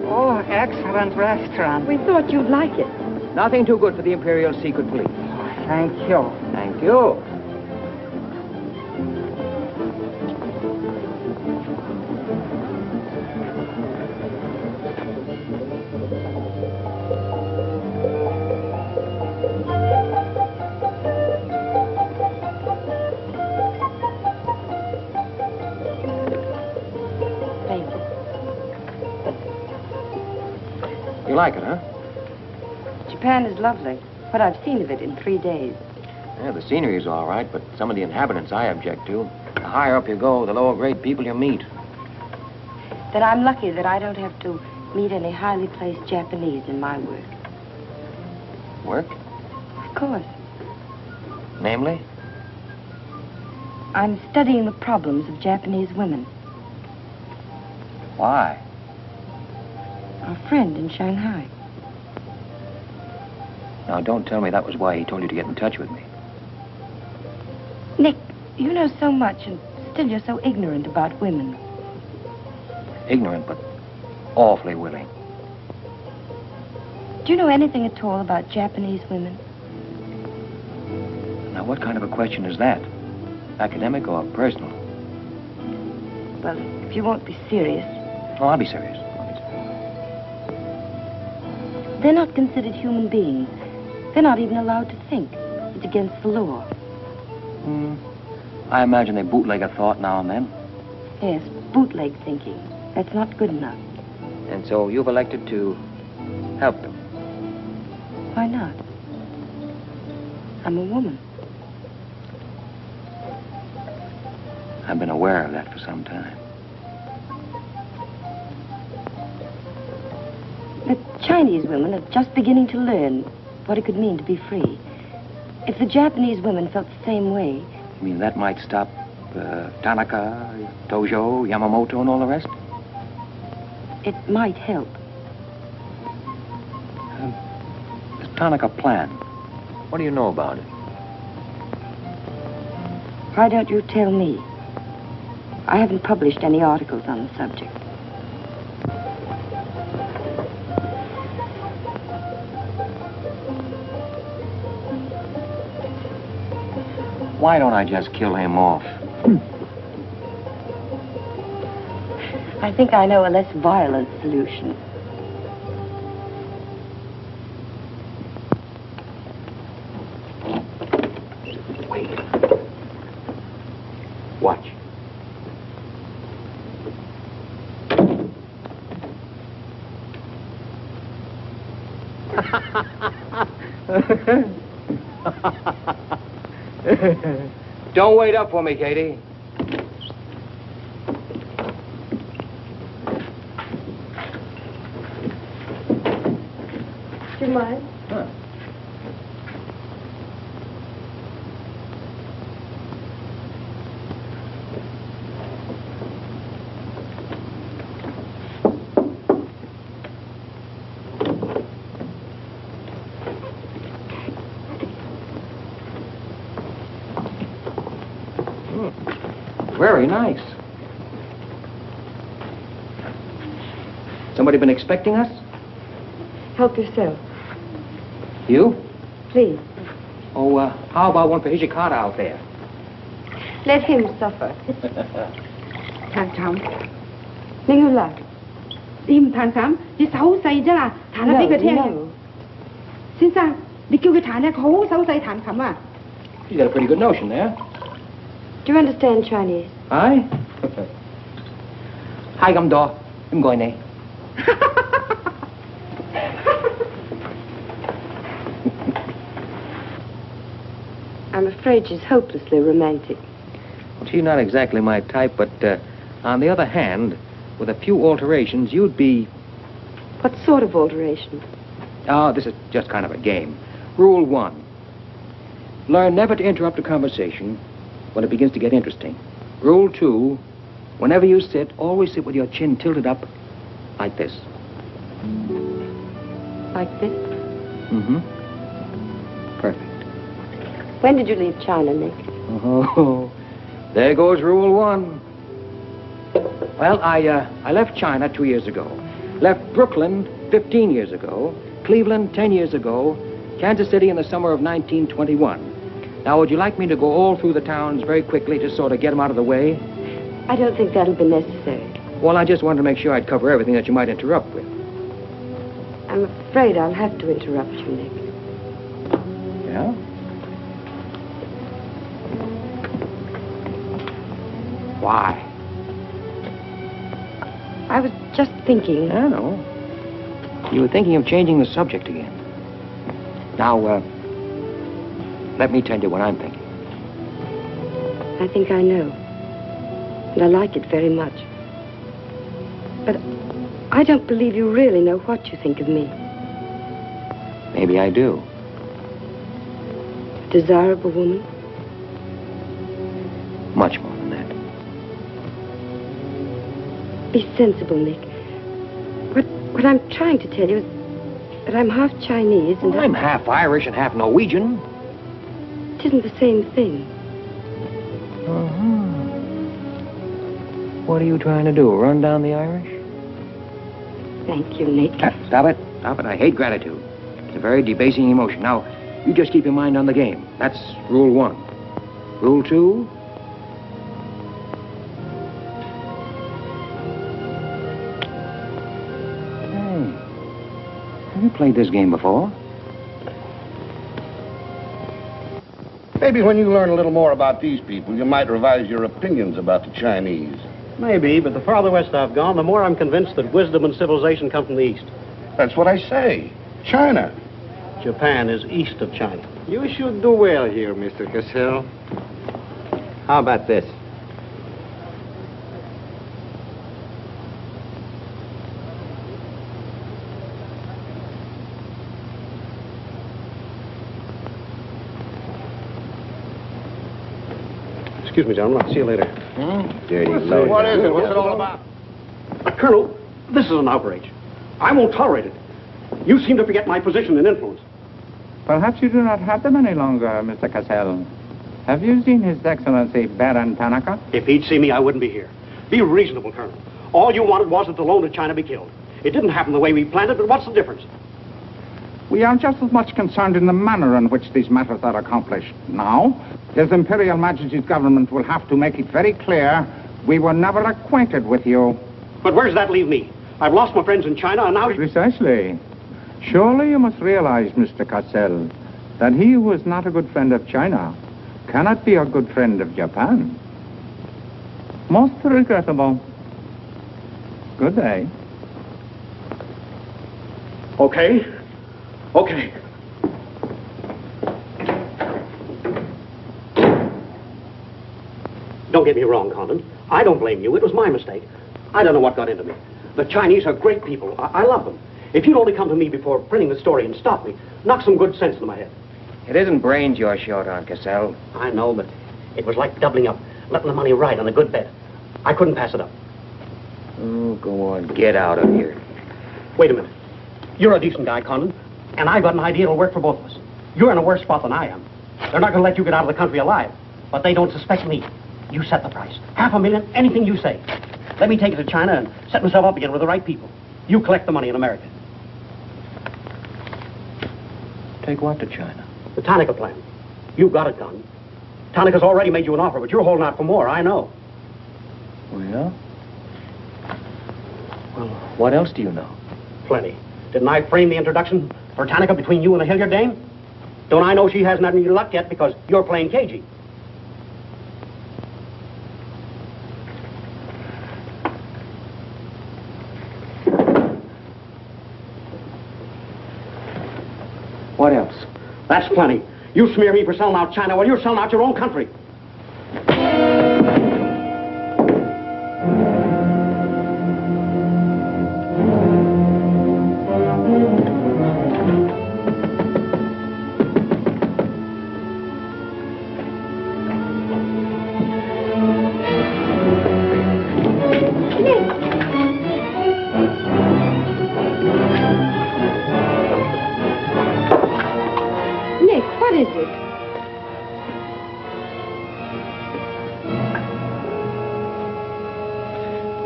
Oh, excellent restaurant. We thought you'd like it. Nothing too good for the Imperial Secret Police. Thank you. Thank you. You like it, huh? Japan is lovely. What I've seen of it in 3 days. Yeah, the scenery is all right, but some of the inhabitants I object to. The higher up you go, the lower grade people you meet. Then I'm lucky that I don't have to meet any highly placed Japanese in my work. Work? Of course. Namely? I'm studying the problems of Japanese women. Why? Our friend in Shanghai. Now, don't tell me that was why he told you to get in touch with me. Nick, you know so much, and still you're so ignorant about women. Ignorant, but awfully willing. Do you know anything at all about Japanese women? Now, what kind of a question is that? Academic or personal? Well, if you won't be serious. Oh, I'll be serious. They're not considered human beings. They're not even allowed to think. It's against the law. I imagine they bootleg a thought now and then. Yes, bootleg thinking. That's not good enough. And so you've elected to help them. Why not? I'm a woman. I've been aware of that for some time. The Chinese women are just beginning to learn what it could mean to be free. If the Japanese women felt the same way... You mean that might stop Tanaka, Tojo, Yamamoto, and all the rest? It might help. Does Tanaka plan What do you know about it? Why don't you tell me? I haven't published any articles on the subject. Why don't I just kill him off? I think I know a less violent solution. Wait. Watch. Don't wait up for me, Katie. Do you mind? Huh. Very nice. Somebody been expecting us? Help yourself. You? Please. Oh, how about one for Hijikata out there? Let him suffer. Thằng Trọng, Ninh Hương Lạc. im thằng Trọng, đi xấu xay chứ là thằng nó biết cái thế. Xin sao? Đi kêu cái thằng này khổ xấu xay thằng Trọng à? You got a pretty good notion there. Do you understand Chinese? Aye? Hai găm đo, em gọi này. I'm afraid she's hopelessly romantic. She's not exactly my type, but on the other hand, with a few alterations, you'd be... What sort of alterations? Oh, this is just kind of a game. Rule 1. Learn never to interrupt a conversation when it begins to get interesting. Rule 2. Whenever you sit, always sit with your chin tilted up like this. Like this? Mm-hmm. Perfect. When did you leave China, Nick? Oh, there goes Rule 1. Well, I left China 2 years ago. Left Brooklyn 15 years ago. Cleveland 10 years ago. Kansas City in the summer of 1921. Now, would you like me to go all through the towns very quickly to sort of get them out of the way? I don't think that'll be necessary. Well, I just wanted to make sure I'd cover everything that you might interrupt with. I'm afraid I'll have to interrupt you, Nick. Yeah? Why? I was just thinking... I know. You were thinking of changing the subject again. Now, let me tell you what I'm thinking. I think I know. And I like it very much. But I don't believe you really know what you think of me. Maybe I do. A desirable woman? Much more than that. Be sensible, Nick. What I'm trying to tell you is that I'm half Chinese and... I'm half Irish and half Norwegian. It isn't the same thing. Uh-huh. What are you trying to do, run down the Irish? Thank you, Nick. Stop it. Stop it. I hate gratitude. It's a very debasing emotion. Now, you just keep your mind on the game. That's Rule 1. Rule 2... Have you played this game before? Maybe when you learn a little more about these people, you might revise your opinions about the Chinese. Maybe, but the farther west I've gone, the more I'm convinced that wisdom and civilization come from the east. That's what I say. China. Japan is east of China. You should do well here, Mr. Cassell. How about this? Excuse me, gentlemen. I'll see you later. Dirty So what is it? What's it all about? Colonel, this is an outrage. I won't tolerate it. You seem to forget my position and influence. Perhaps you do not have them any longer, Mr. Cassell. Have you seen His Excellency Baron Tanaka? If he'd see me, I wouldn't be here. Be reasonable, Colonel. All you wanted was that the loan to China be killed. It didn't happen the way we planned it, but what's the difference? We are just as much concerned in the manner in which these matters are accomplished. Now, His Imperial Majesty's government will have to make it very clear we were never acquainted with you. But where does that leave me? I've lost my friends in China, and now... Precisely. Surely you must realize, Mr. Cassell, that he who is not a good friend of China cannot be a good friend of Japan. Most regrettable. Good day. Okay. Okay. Don't get me wrong, Condon. I don't blame you. It was my mistake. I don't know what got into me. The Chinese are great people. I love them. If you'd only come to me before printing the story and stop me, knock some good sense into my head. It isn't brains you're short on, Cassell. I know, but it was like doubling up, letting the money ride on a good bet. I couldn't pass it up. Oh, go on. Get out of here. Wait a minute. You're a decent guy, Condon, and I've got an idea that'll work for both of us. You're in a worse spot than I am. They're not going to let you get out of the country alive, but they don't suspect me. You set the price. $500,000, anything you say. Let me take it to China and set myself up again with the right people. You collect the money in America. Take what to China? The Tanaka plan. You've got it done. Tanaka's already made you an offer, but you're holding out for more, I know. Oh, yeah? Well, what else do you know? Plenty. Didn't I frame the introduction for Tanaka between you and the Hilliard dame? Don't I know she hasn't had any luck yet because you're playing cagey? What else? That's plenty. You smear me for selling out China while you're selling out your own country.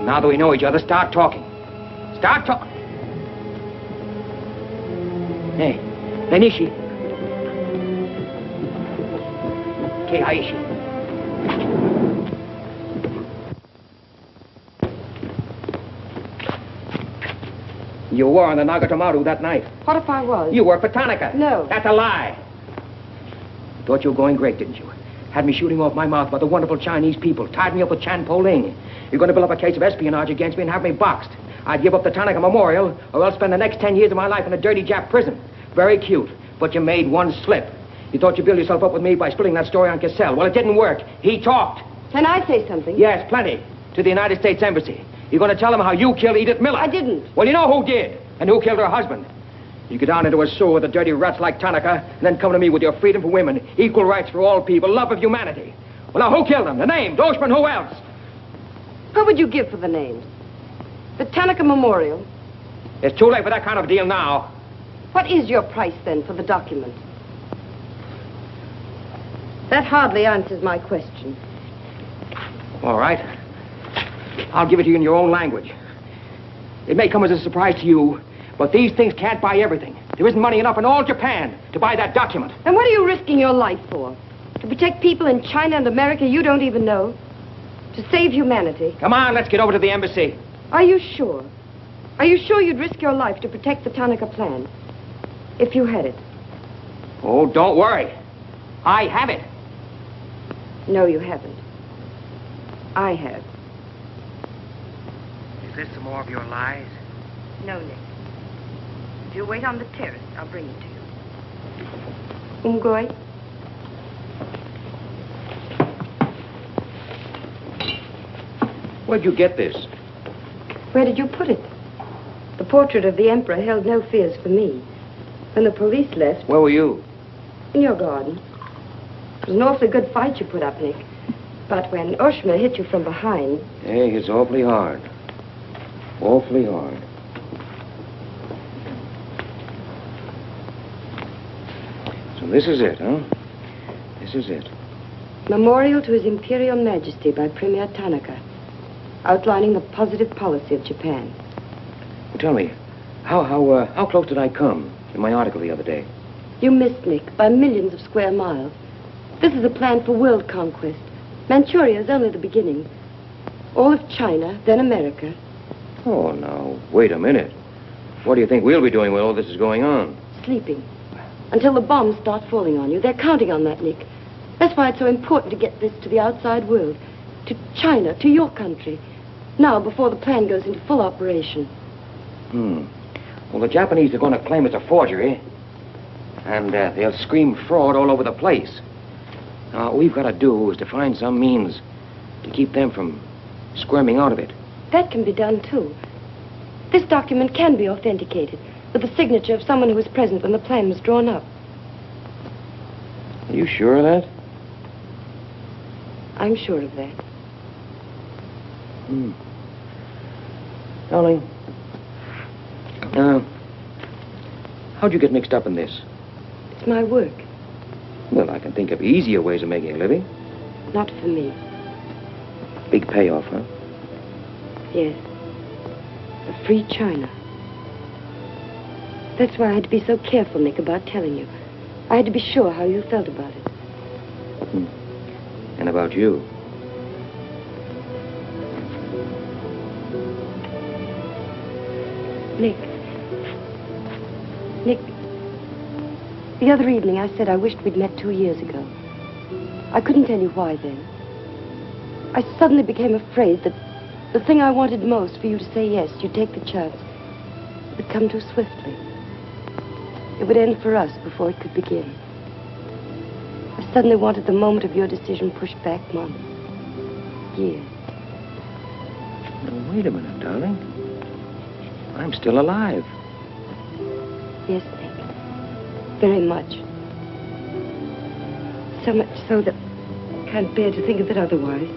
Now that we know each other, start talking. Start talking. Hey, Nenishi. Keiaishi. You were on the Nagatomaru that night. What if I was? You worked for Tanaka. No. That's a lie. Thought you were going great, didn't you? Had me shooting off my mouth about the wonderful Chinese people, tied me up with Chan Po-ling. You're going to build up a case of espionage against me and have me boxed. I'd give up the Tanaka Memorial, or else spend the next 10 years of my life in a dirty Jap prison. Very cute, but you made one slip. You thought you'd build yourself up with me by spilling that story on Cassell. Well, it didn't work. He talked. Can I say something? Yes, plenty. To the United States Embassy. You're going to tell them how you killed Edith Miller. I didn't. Well, you know who did, and who killed her husband. You get down into a sewer with the dirty rats like Tanaka, and then come to me with your freedom for women, equal rights for all people, love of humanity. Well, now, who killed them? The name, Doshman, who else? What would you give for the names? The Tanaka Memorial. It's too late for that kind of deal now. What is your price, then, for the document? That hardly answers my question. All right. I'll give it to you in your own language. It may come as a surprise to you, but these things can't buy everything. There isn't money enough in all Japan to buy that document. And what are you risking your life for? To protect people in China and America you don't even know? To save humanity? Come on, let's get over to the embassy. Are you sure? Are you sure you'd risk your life to protect the Tanaka plan? If you had it? Oh, don't worry. I have it. No, you haven't. I have. Is this some more of your lies? No, Nick. If you'll wait on the terrace, I'll bring it to you. Umgoy? Where'd you get this? Where did you put it? The portrait of the Emperor held no fears for me. When the police left... Where were you? In your garden. It was an awfully good fight you put up, Nick. But when Oshma hit you from behind... Hey, it's awfully hard. Awfully hard. So this is it, huh? This is it. Memorial to His Imperial Majesty by Premier Tanaka, outlining the positive policy of Japan. Well, tell me, how close did I come in my article the other day? You missed, Nick, by millions of square miles. This is a plan for world conquest. Manchuria is only the beginning. All of China, then America. Oh, now, wait a minute. What do you think we'll be doing while all this is going on? Sleeping. Until the bombs start falling on you. They're counting on that, Nick. That's why it's so important to get this to the outside world. To China, to your country. Now, before the plan goes into full operation. Well, the Japanese are going to claim it's a forgery. And they'll scream fraud all over the place. Now, all we've got to do is to find some means to keep them from squirming out of it. That can be done, too. This document can be authenticated with the signature of someone who was present when the plan was drawn up. Are you sure of that? I'm sure of that. Darling, how'd you get mixed up in this? It's my work. Well, I can think of easier ways of making a living. Not for me. Big payoff, huh? Yes. A free China. That's why I had to be so careful, Nick, about telling you. I had to be sure how you felt about it. And about you. Nick. Nick, the other evening I said I wished we'd met 2 years ago. I couldn't tell you why then. I suddenly became afraid that the thing I wanted most for you to say yes, you'd take the chance, would come too swiftly. It would end for us before it could begin. I suddenly wanted the moment of your decision pushed back months, years. Now, wait a minute, darling. I'm still alive. Yes, Nick. Very much. So much so that I can't bear to think of it otherwise.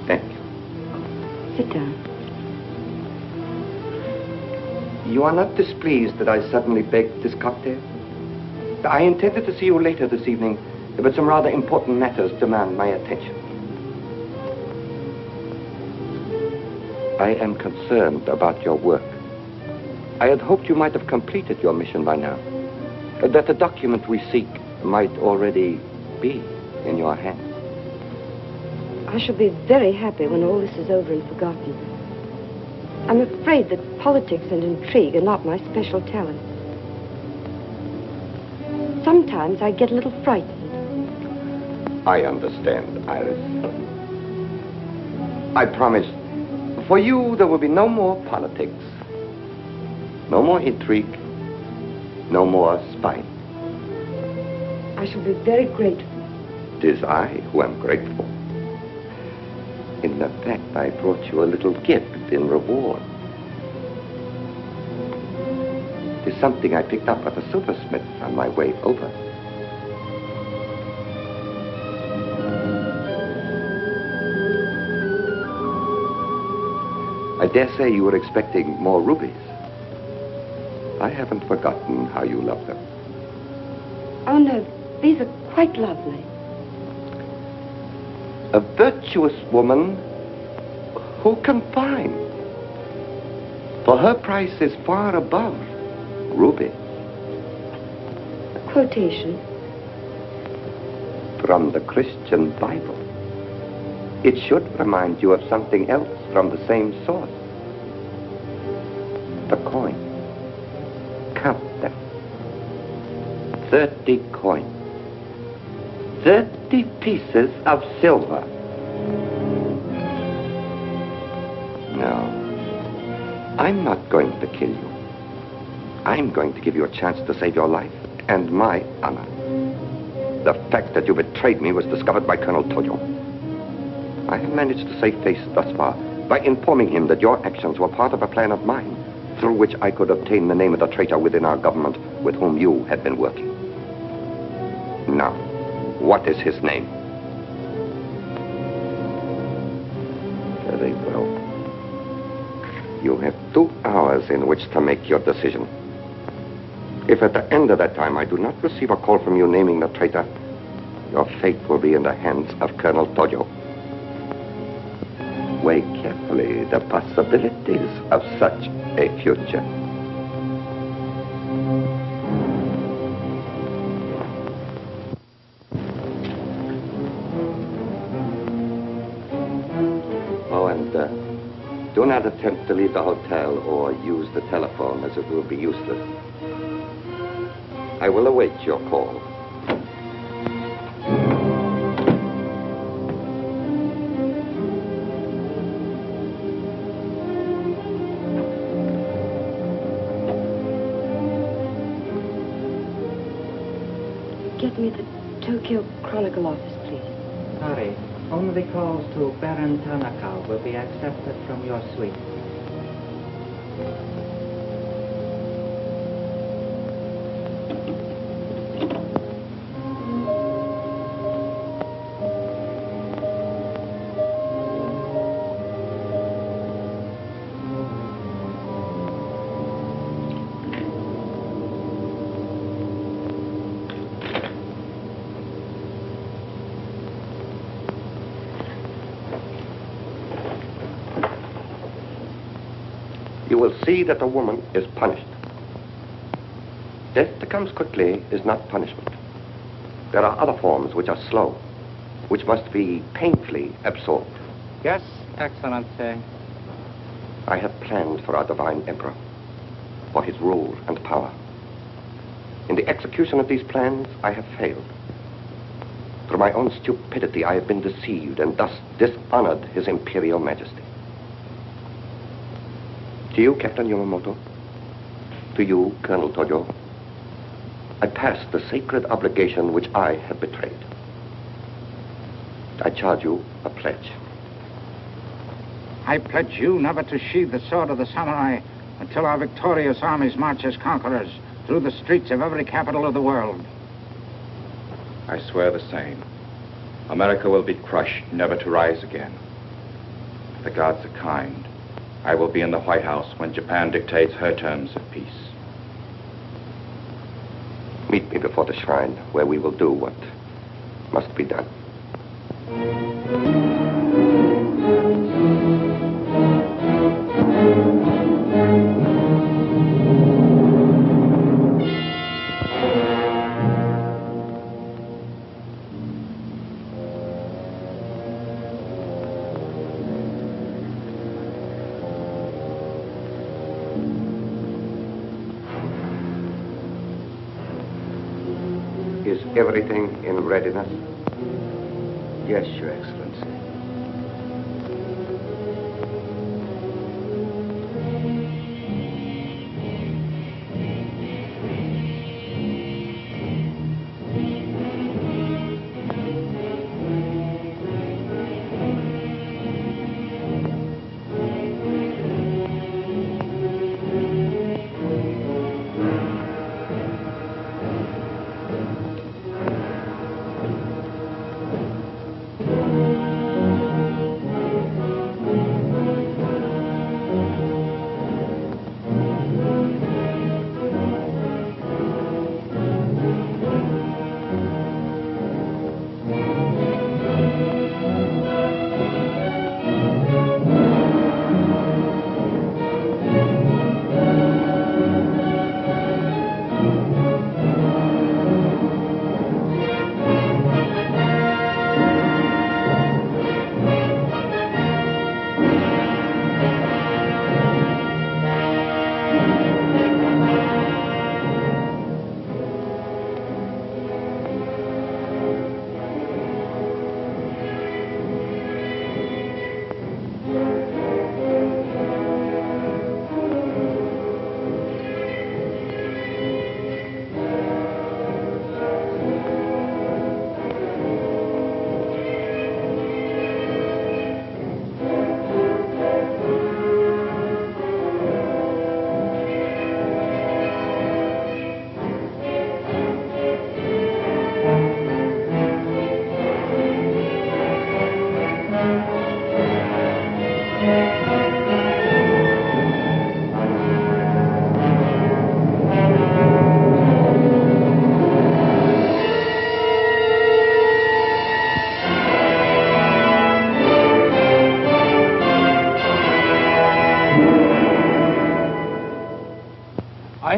Thank you. Sit down. You are not displeased that I suddenly begged this cocktail? I intended to see you later this evening, but some rather important matters demand my attention. I am concerned about your work. I had hoped you might have completed your mission by now, that the document we seek might already be in your hands. I shall be very happy when all this is over and forgotten. I'm afraid that politics and intrigue are not my special talent. Sometimes I get a little frightened. I understand, Iris. I promise, for you there will be no more politics, no more intrigue, no more spying. I shall be very grateful. It is I who am grateful. In fact, I brought you a little gift in reward. It is something I picked up at the silversmith on my way over. I dare say you were expecting more rubies. I haven't forgotten how you love them. Oh, no, these are quite lovely. A virtuous woman who can find. For her price is far above ruby. A quotation. From the Christian Bible. It should remind you of something else from the same source. The coin. Count them. 30 coins. 30 pieces of silver. No, I'm not going to kill you. I'm going to give you a chance to save your life and my honor. The fact that you betrayed me was discovered by Colonel Toyo. I have managed to save face thus far by informing him that your actions were part of a plan of mine through which I could obtain the name of the traitor within our government with whom you had been working. Now, what is his name? Very well. You have 2 hours in which to make your decision. If at the end of that time I do not receive a call from you naming the traitor, your fate will be in the hands of Colonel Tojo. Weigh carefully the possibilities of such a future. Oh, and do not attempt to leave the hotel or use the telephone, as it will be useless. I will await your call. Get me the Tokyo Chronicle office, please. Sorry, only calls to Baron Tanaka will be accepted from your suite. You will see that the woman is punished. Death that comes quickly is not punishment. There are other forms which are slow, which must be painfully absorbed. Yes, Excellency. I have planned for our divine emperor, for his rule and power. In the execution of these plans, I have failed. Through my own stupidity, I have been deceived and thus dishonored his imperial majesty. To you, Captain Yamamoto, to you, Colonel Tojo, I pass the sacred obligation which I have betrayed. I charge you a pledge. I pledge you never to sheathe the sword of the samurai until our victorious armies march as conquerors through the streets of every capital of the world. I swear the same. America will be crushed, never to rise again. The gods are kind. I will be in the White House when Japan dictates her terms of peace. Meet me before the shrine, where we will do what must be done. Is everything in readiness? Yes, Your Excellency.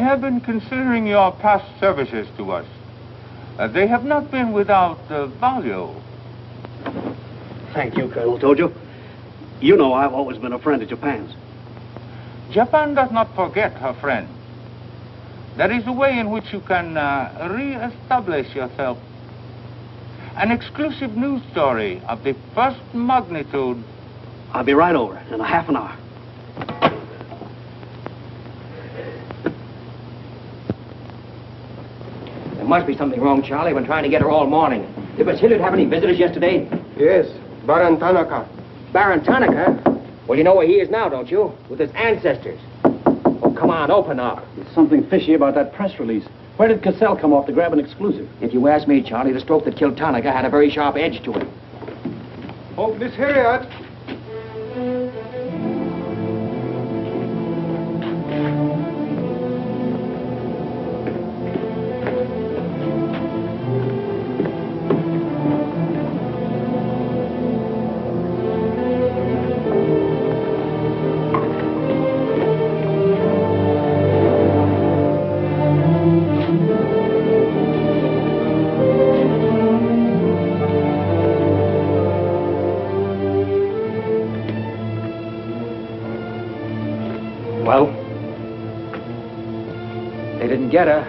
I have been considering your past services to us. They have not been without value. Thank you, Colonel Tojo. You know I've always been a friend of Japan's. Japan does not forget her friend. There is a way in which you can re-establish yourself. An exclusive news story of the first magnitude. I'll be right over in a half an hour. There must be something wrong, Charlie. I've been trying to get her all morning. Did Miss Hilliard have any visitors yesterday? Yes, Baron Tanaka. Baron Tanaka? Well, you know where he is now, don't you? With his ancestors. Oh, come on, open up. There's something fishy about that press release. Where did Cassell come off to grab an exclusive? If you ask me, Charlie, the stroke that killed Tanaka had a very sharp edge to it. Oh, Miss Hilliard. Well? They didn't get her.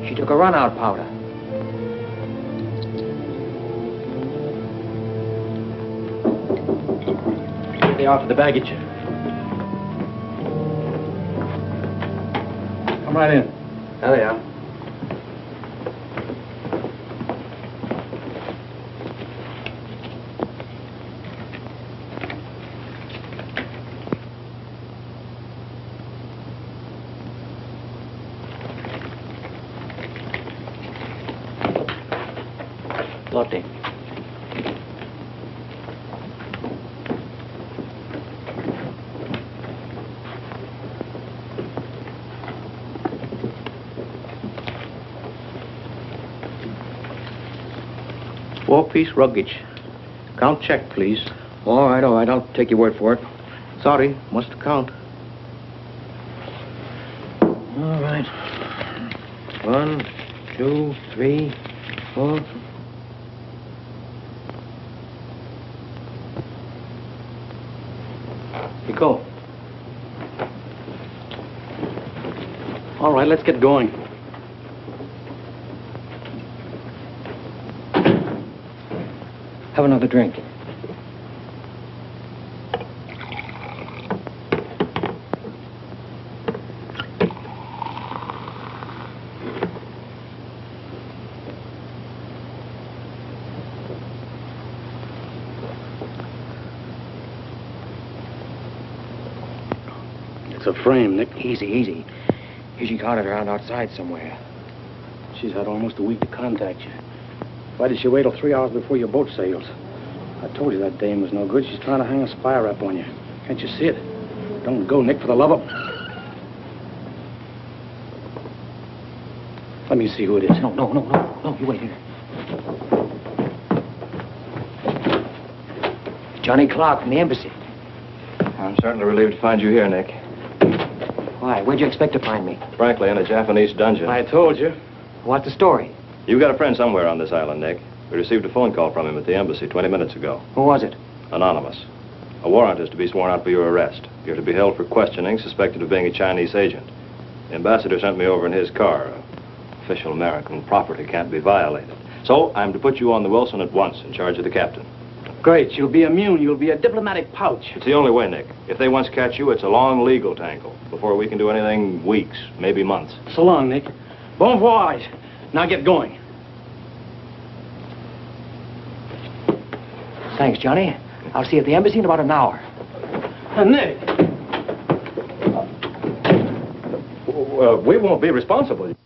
She took a run-out powder. They are for the baggage. Come right in. There they are. Lotte. Four-piece luggage. Count check, please. All right, I'll take your word for it. Sorry, must count. All right. 1, 2, 3, 4. You go. All right, let's get going. Have another drink. It's a frame, Nick. Easy, easy. She caught it around outside somewhere. She's had almost a week to contact you. Why did she wait till 3 hours before your boat sails? I told you that dame was no good. She's trying to hang a spy rap on you. Can't you see it? Don't go, Nick, for the love of... Let me see who it is. No, you wait here. Johnny Clark from the embassy. I'm certainly relieved to find you here, Nick. Why? Where'd you expect to find me? Frankly, in a Japanese dungeon. I told you. What's the story? You've got a friend somewhere on this island, Nick. We received a phone call from him at the embassy 20 minutes ago. Who was it? Anonymous. A warrant is to be sworn out for your arrest. You're to be held for questioning, suspected of being a Chinese agent. The ambassador sent me over in his car. Official American property can't be violated. So I'm to put you on the Wilson at once in charge of the captain. Great. You'll be immune. You'll be a diplomatic pouch. It's the only way, Nick. If they once catch you, it's a long legal tangle. Before we can do anything, weeks, maybe months. So long, Nick. Bon voyage. Now get going. Thanks, Johnny. I'll see you at the embassy in about an hour. Nick! We won't be responsible.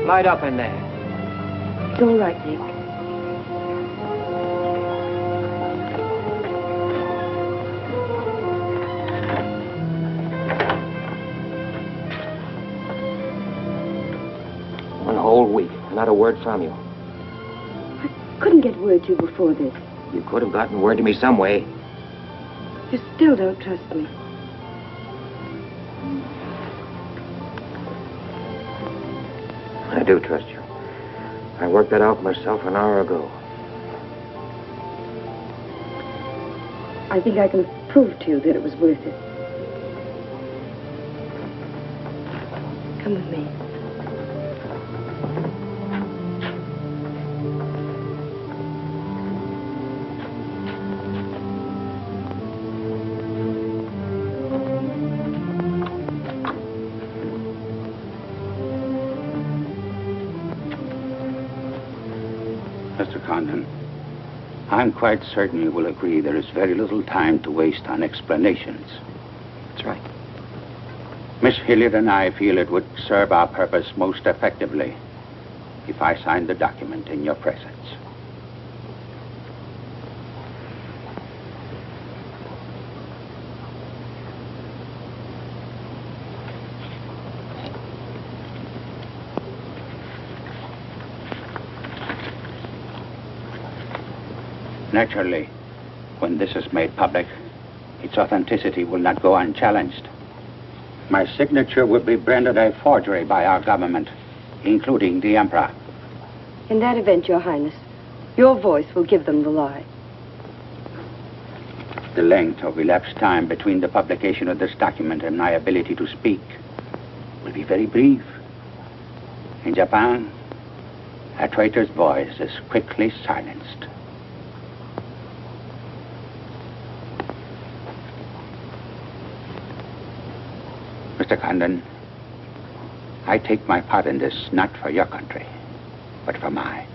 Light up in there. It's all right, Nick. One whole week. Not a word from you. Couldn't get word to you before this. You could have gotten word to me some way. You still don't trust me. I do trust you. I worked that out myself an hour ago. I think I can prove to you that it was worth it. Come with me. Mr. Condon, I'm quite certain you will agree there is very little time to waste on explanations. That's right. Miss Hilliard and I feel it would serve our purpose most effectively if I signed the document in your presence. Naturally, when this is made public, its authenticity will not go unchallenged. My signature would be branded a forgery by our government, including the Emperor. In that event, Your Highness, your voice will give them the lie. The length of elapsed time between the publication of this document and my ability to speak will be very brief. In Japan, a traitor's voice is quickly silenced. Mr. Condon, I take my part in this not for your country, but for mine.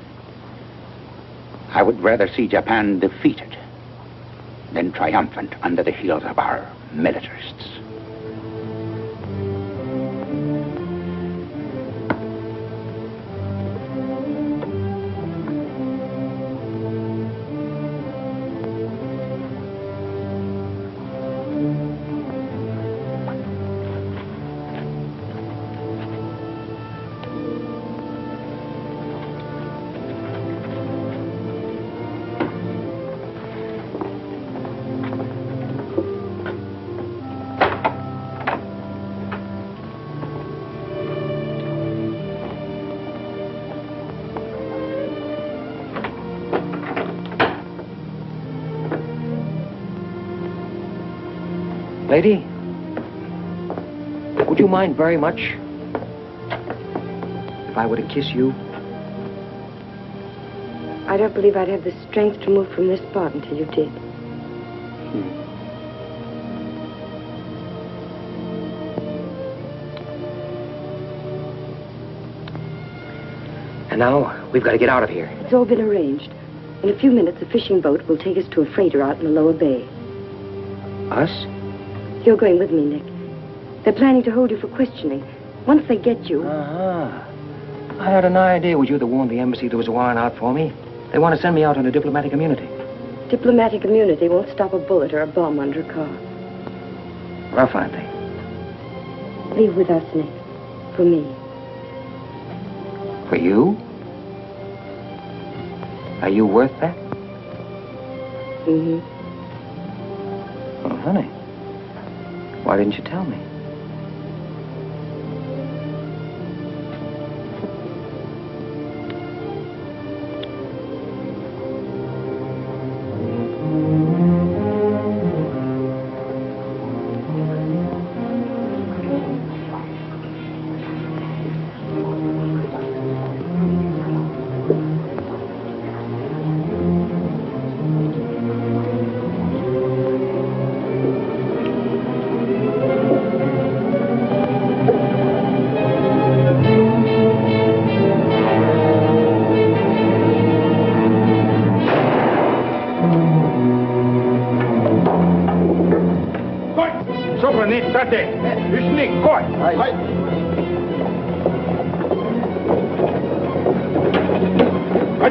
I would rather see Japan defeated than triumphant under the heels of our militarists. Lady, would you mind very much if I were to kiss you? I don't believe I'd have the strength to move from this spot until you did. And now, we've got to get out of here. It's all been arranged. In a few minutes, a fishing boat will take us to a freighter out in the lower bay. Us? You're going with me, Nick. They're planning to hold you for questioning. Once they get you... I had an idea it was you that warned the embassy there was a warrant out for me. They want to send me out on a diplomatic immunity. Diplomatic immunity won't stop a bullet or a bomb under a car. Rough, aren't they? Leave with us, Nick. For me. For you? Are you worth that? Mm-hmm. Oh, honey. Why didn't you tell me?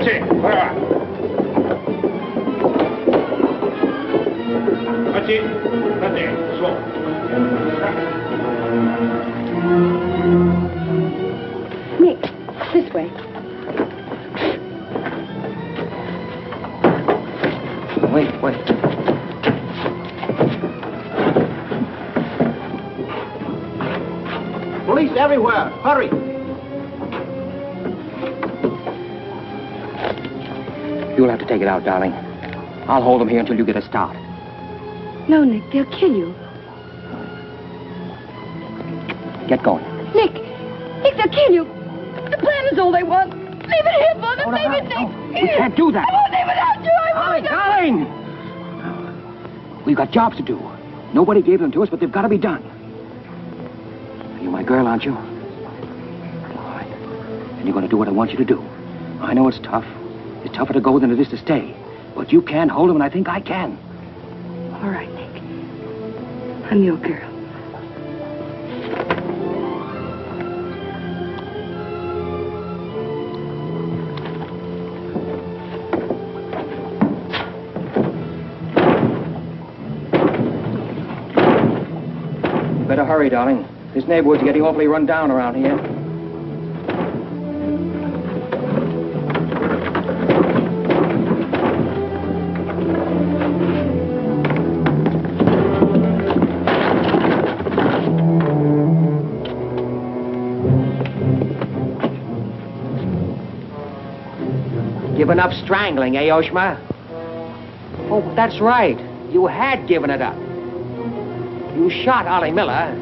That's it. Whatever. That's it. That's it. Slow. Nick, this way. Wait. Police everywhere. Hurry. You'll have to take it out, darling. I'll hold them here until you get a start. No, Nick, they'll kill you. Get going. Nick, they'll kill you. The plan is all they want. Leave it here for them. Leave it, Nick. We can't do that. I won't leave without you. I won't. Darling! We've got jobs to do. Nobody gave them to us, but they've got to be done. You're my girl, aren't you? All right. And you're going to do what I want you to do. I know it's tough. It's tougher to go than it is to stay. But you can hold them, and I think I can. All right, Nick. I'm your girl. Better hurry, darling. This neighborhood's getting awfully run down around here. Given up strangling, eh, Oshma? Oh, that's right. You had given it up. You shot Ollie Miller.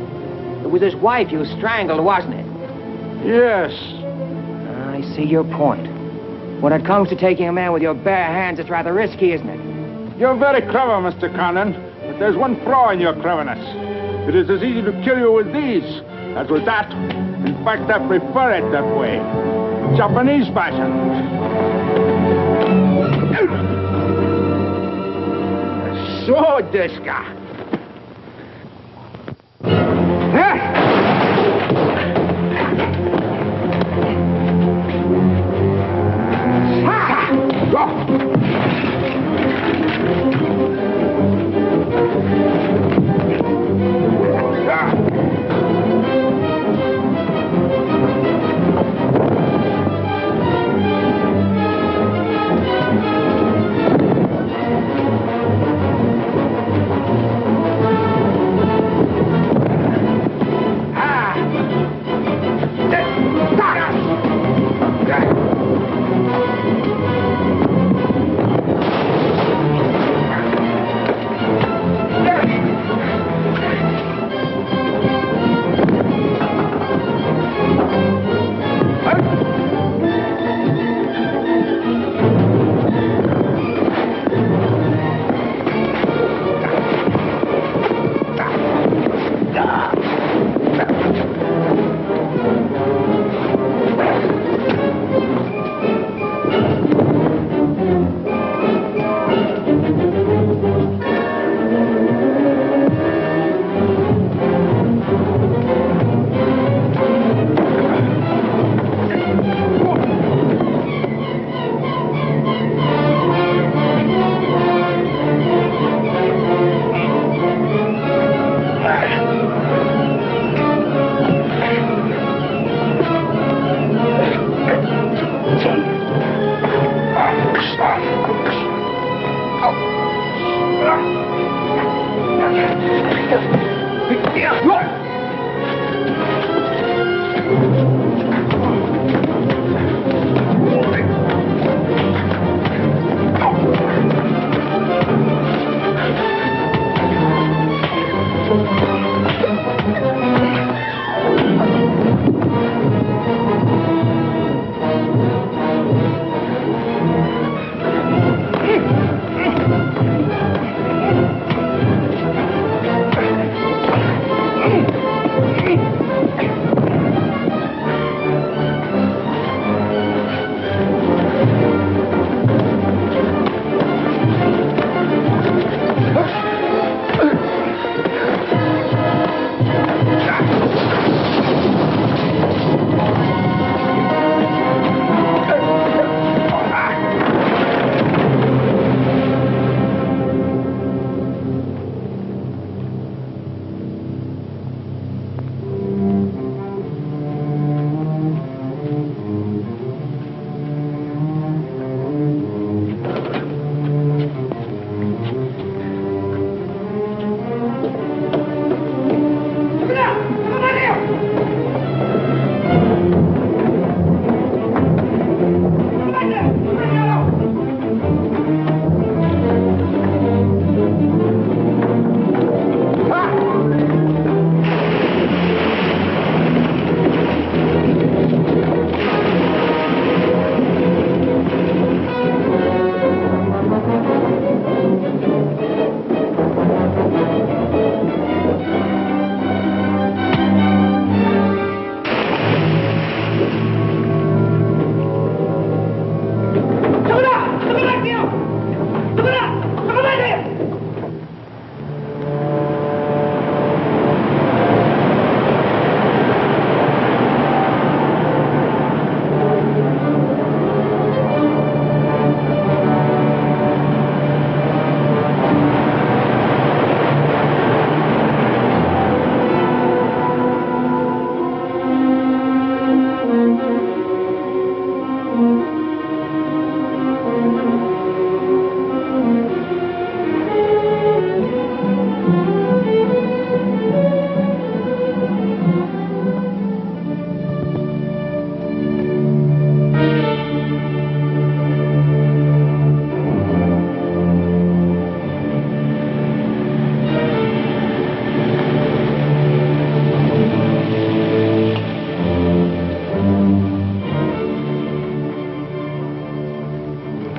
It was his wife you strangled, wasn't it? Yes. I see your point. When it comes to taking a man with your bare hands, it's rather risky, isn't it? You're very clever, Mr. Condon, but there's one flaw in your cleverness. It is as easy to kill you with these as with that. In fact, I prefer it that way. Japanese fashion. So, Deska.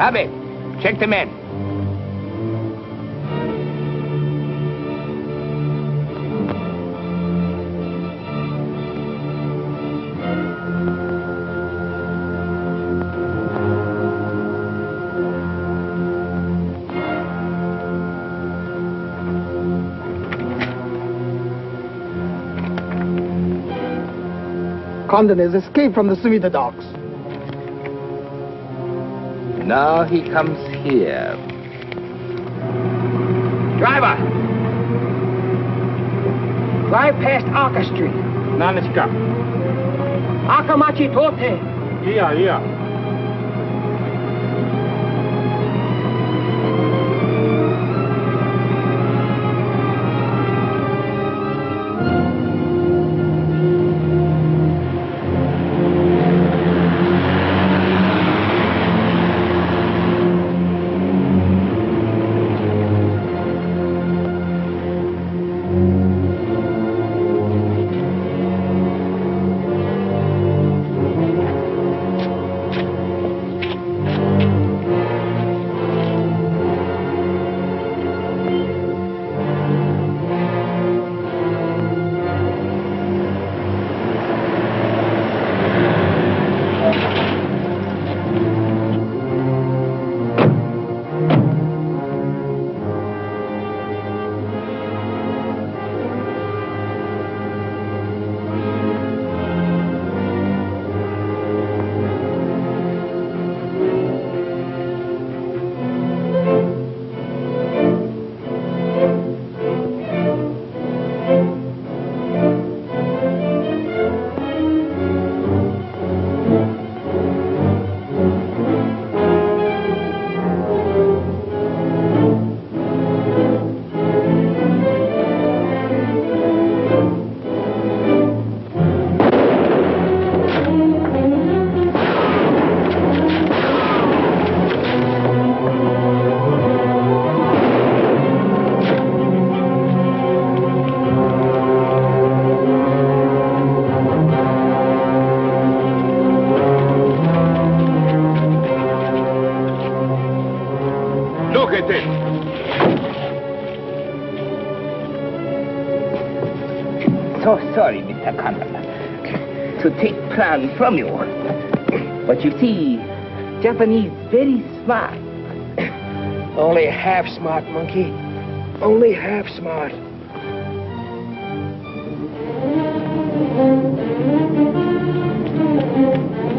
Abe, check the men. Condon has escaped from the Sylvia docks. Now he comes here. Driver! Drive past Arca Street. Now let's go. Arca Machitote. Yeah. So sorry, Mr. Condon, to take plan from you. But you see, Japanese very smart. Only half smart, monkey. Only half smart.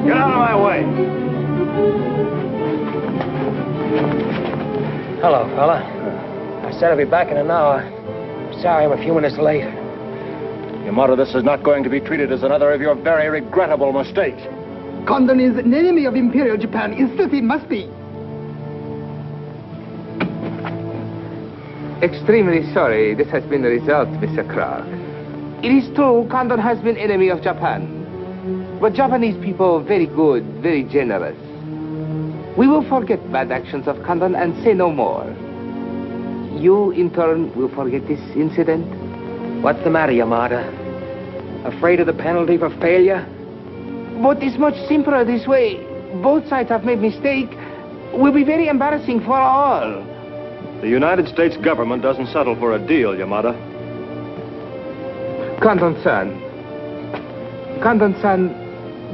Get out of my way. Hello, fella. I said I'd be back in an hour. Sorry I'm a few minutes late. Yamato, this is not going to be treated as another of your very regrettable mistakes. Condon is an enemy of Imperial Japan. Insist it must be. Extremely sorry this has been the result, Mr. Clark. It is true Condon has been enemy of Japan. But Japanese people very good, very generous. We will forget bad actions of Condon and say no more. You, in turn, will forget this incident? What's the matter, Yamada? Afraid of the penalty for failure? But it's much simpler this way. Both sides have made mistake. Will be very embarrassing for all. The United States government doesn't settle for a deal, Yamada. Condon-san,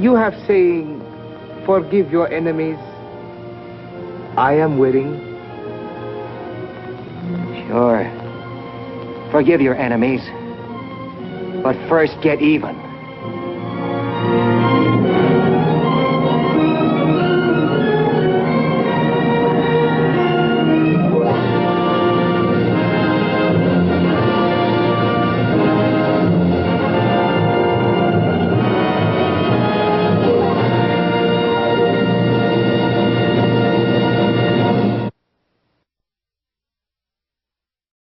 you have saying, forgive your enemies. I am willing. Sure. Forgive your enemies. But first get even.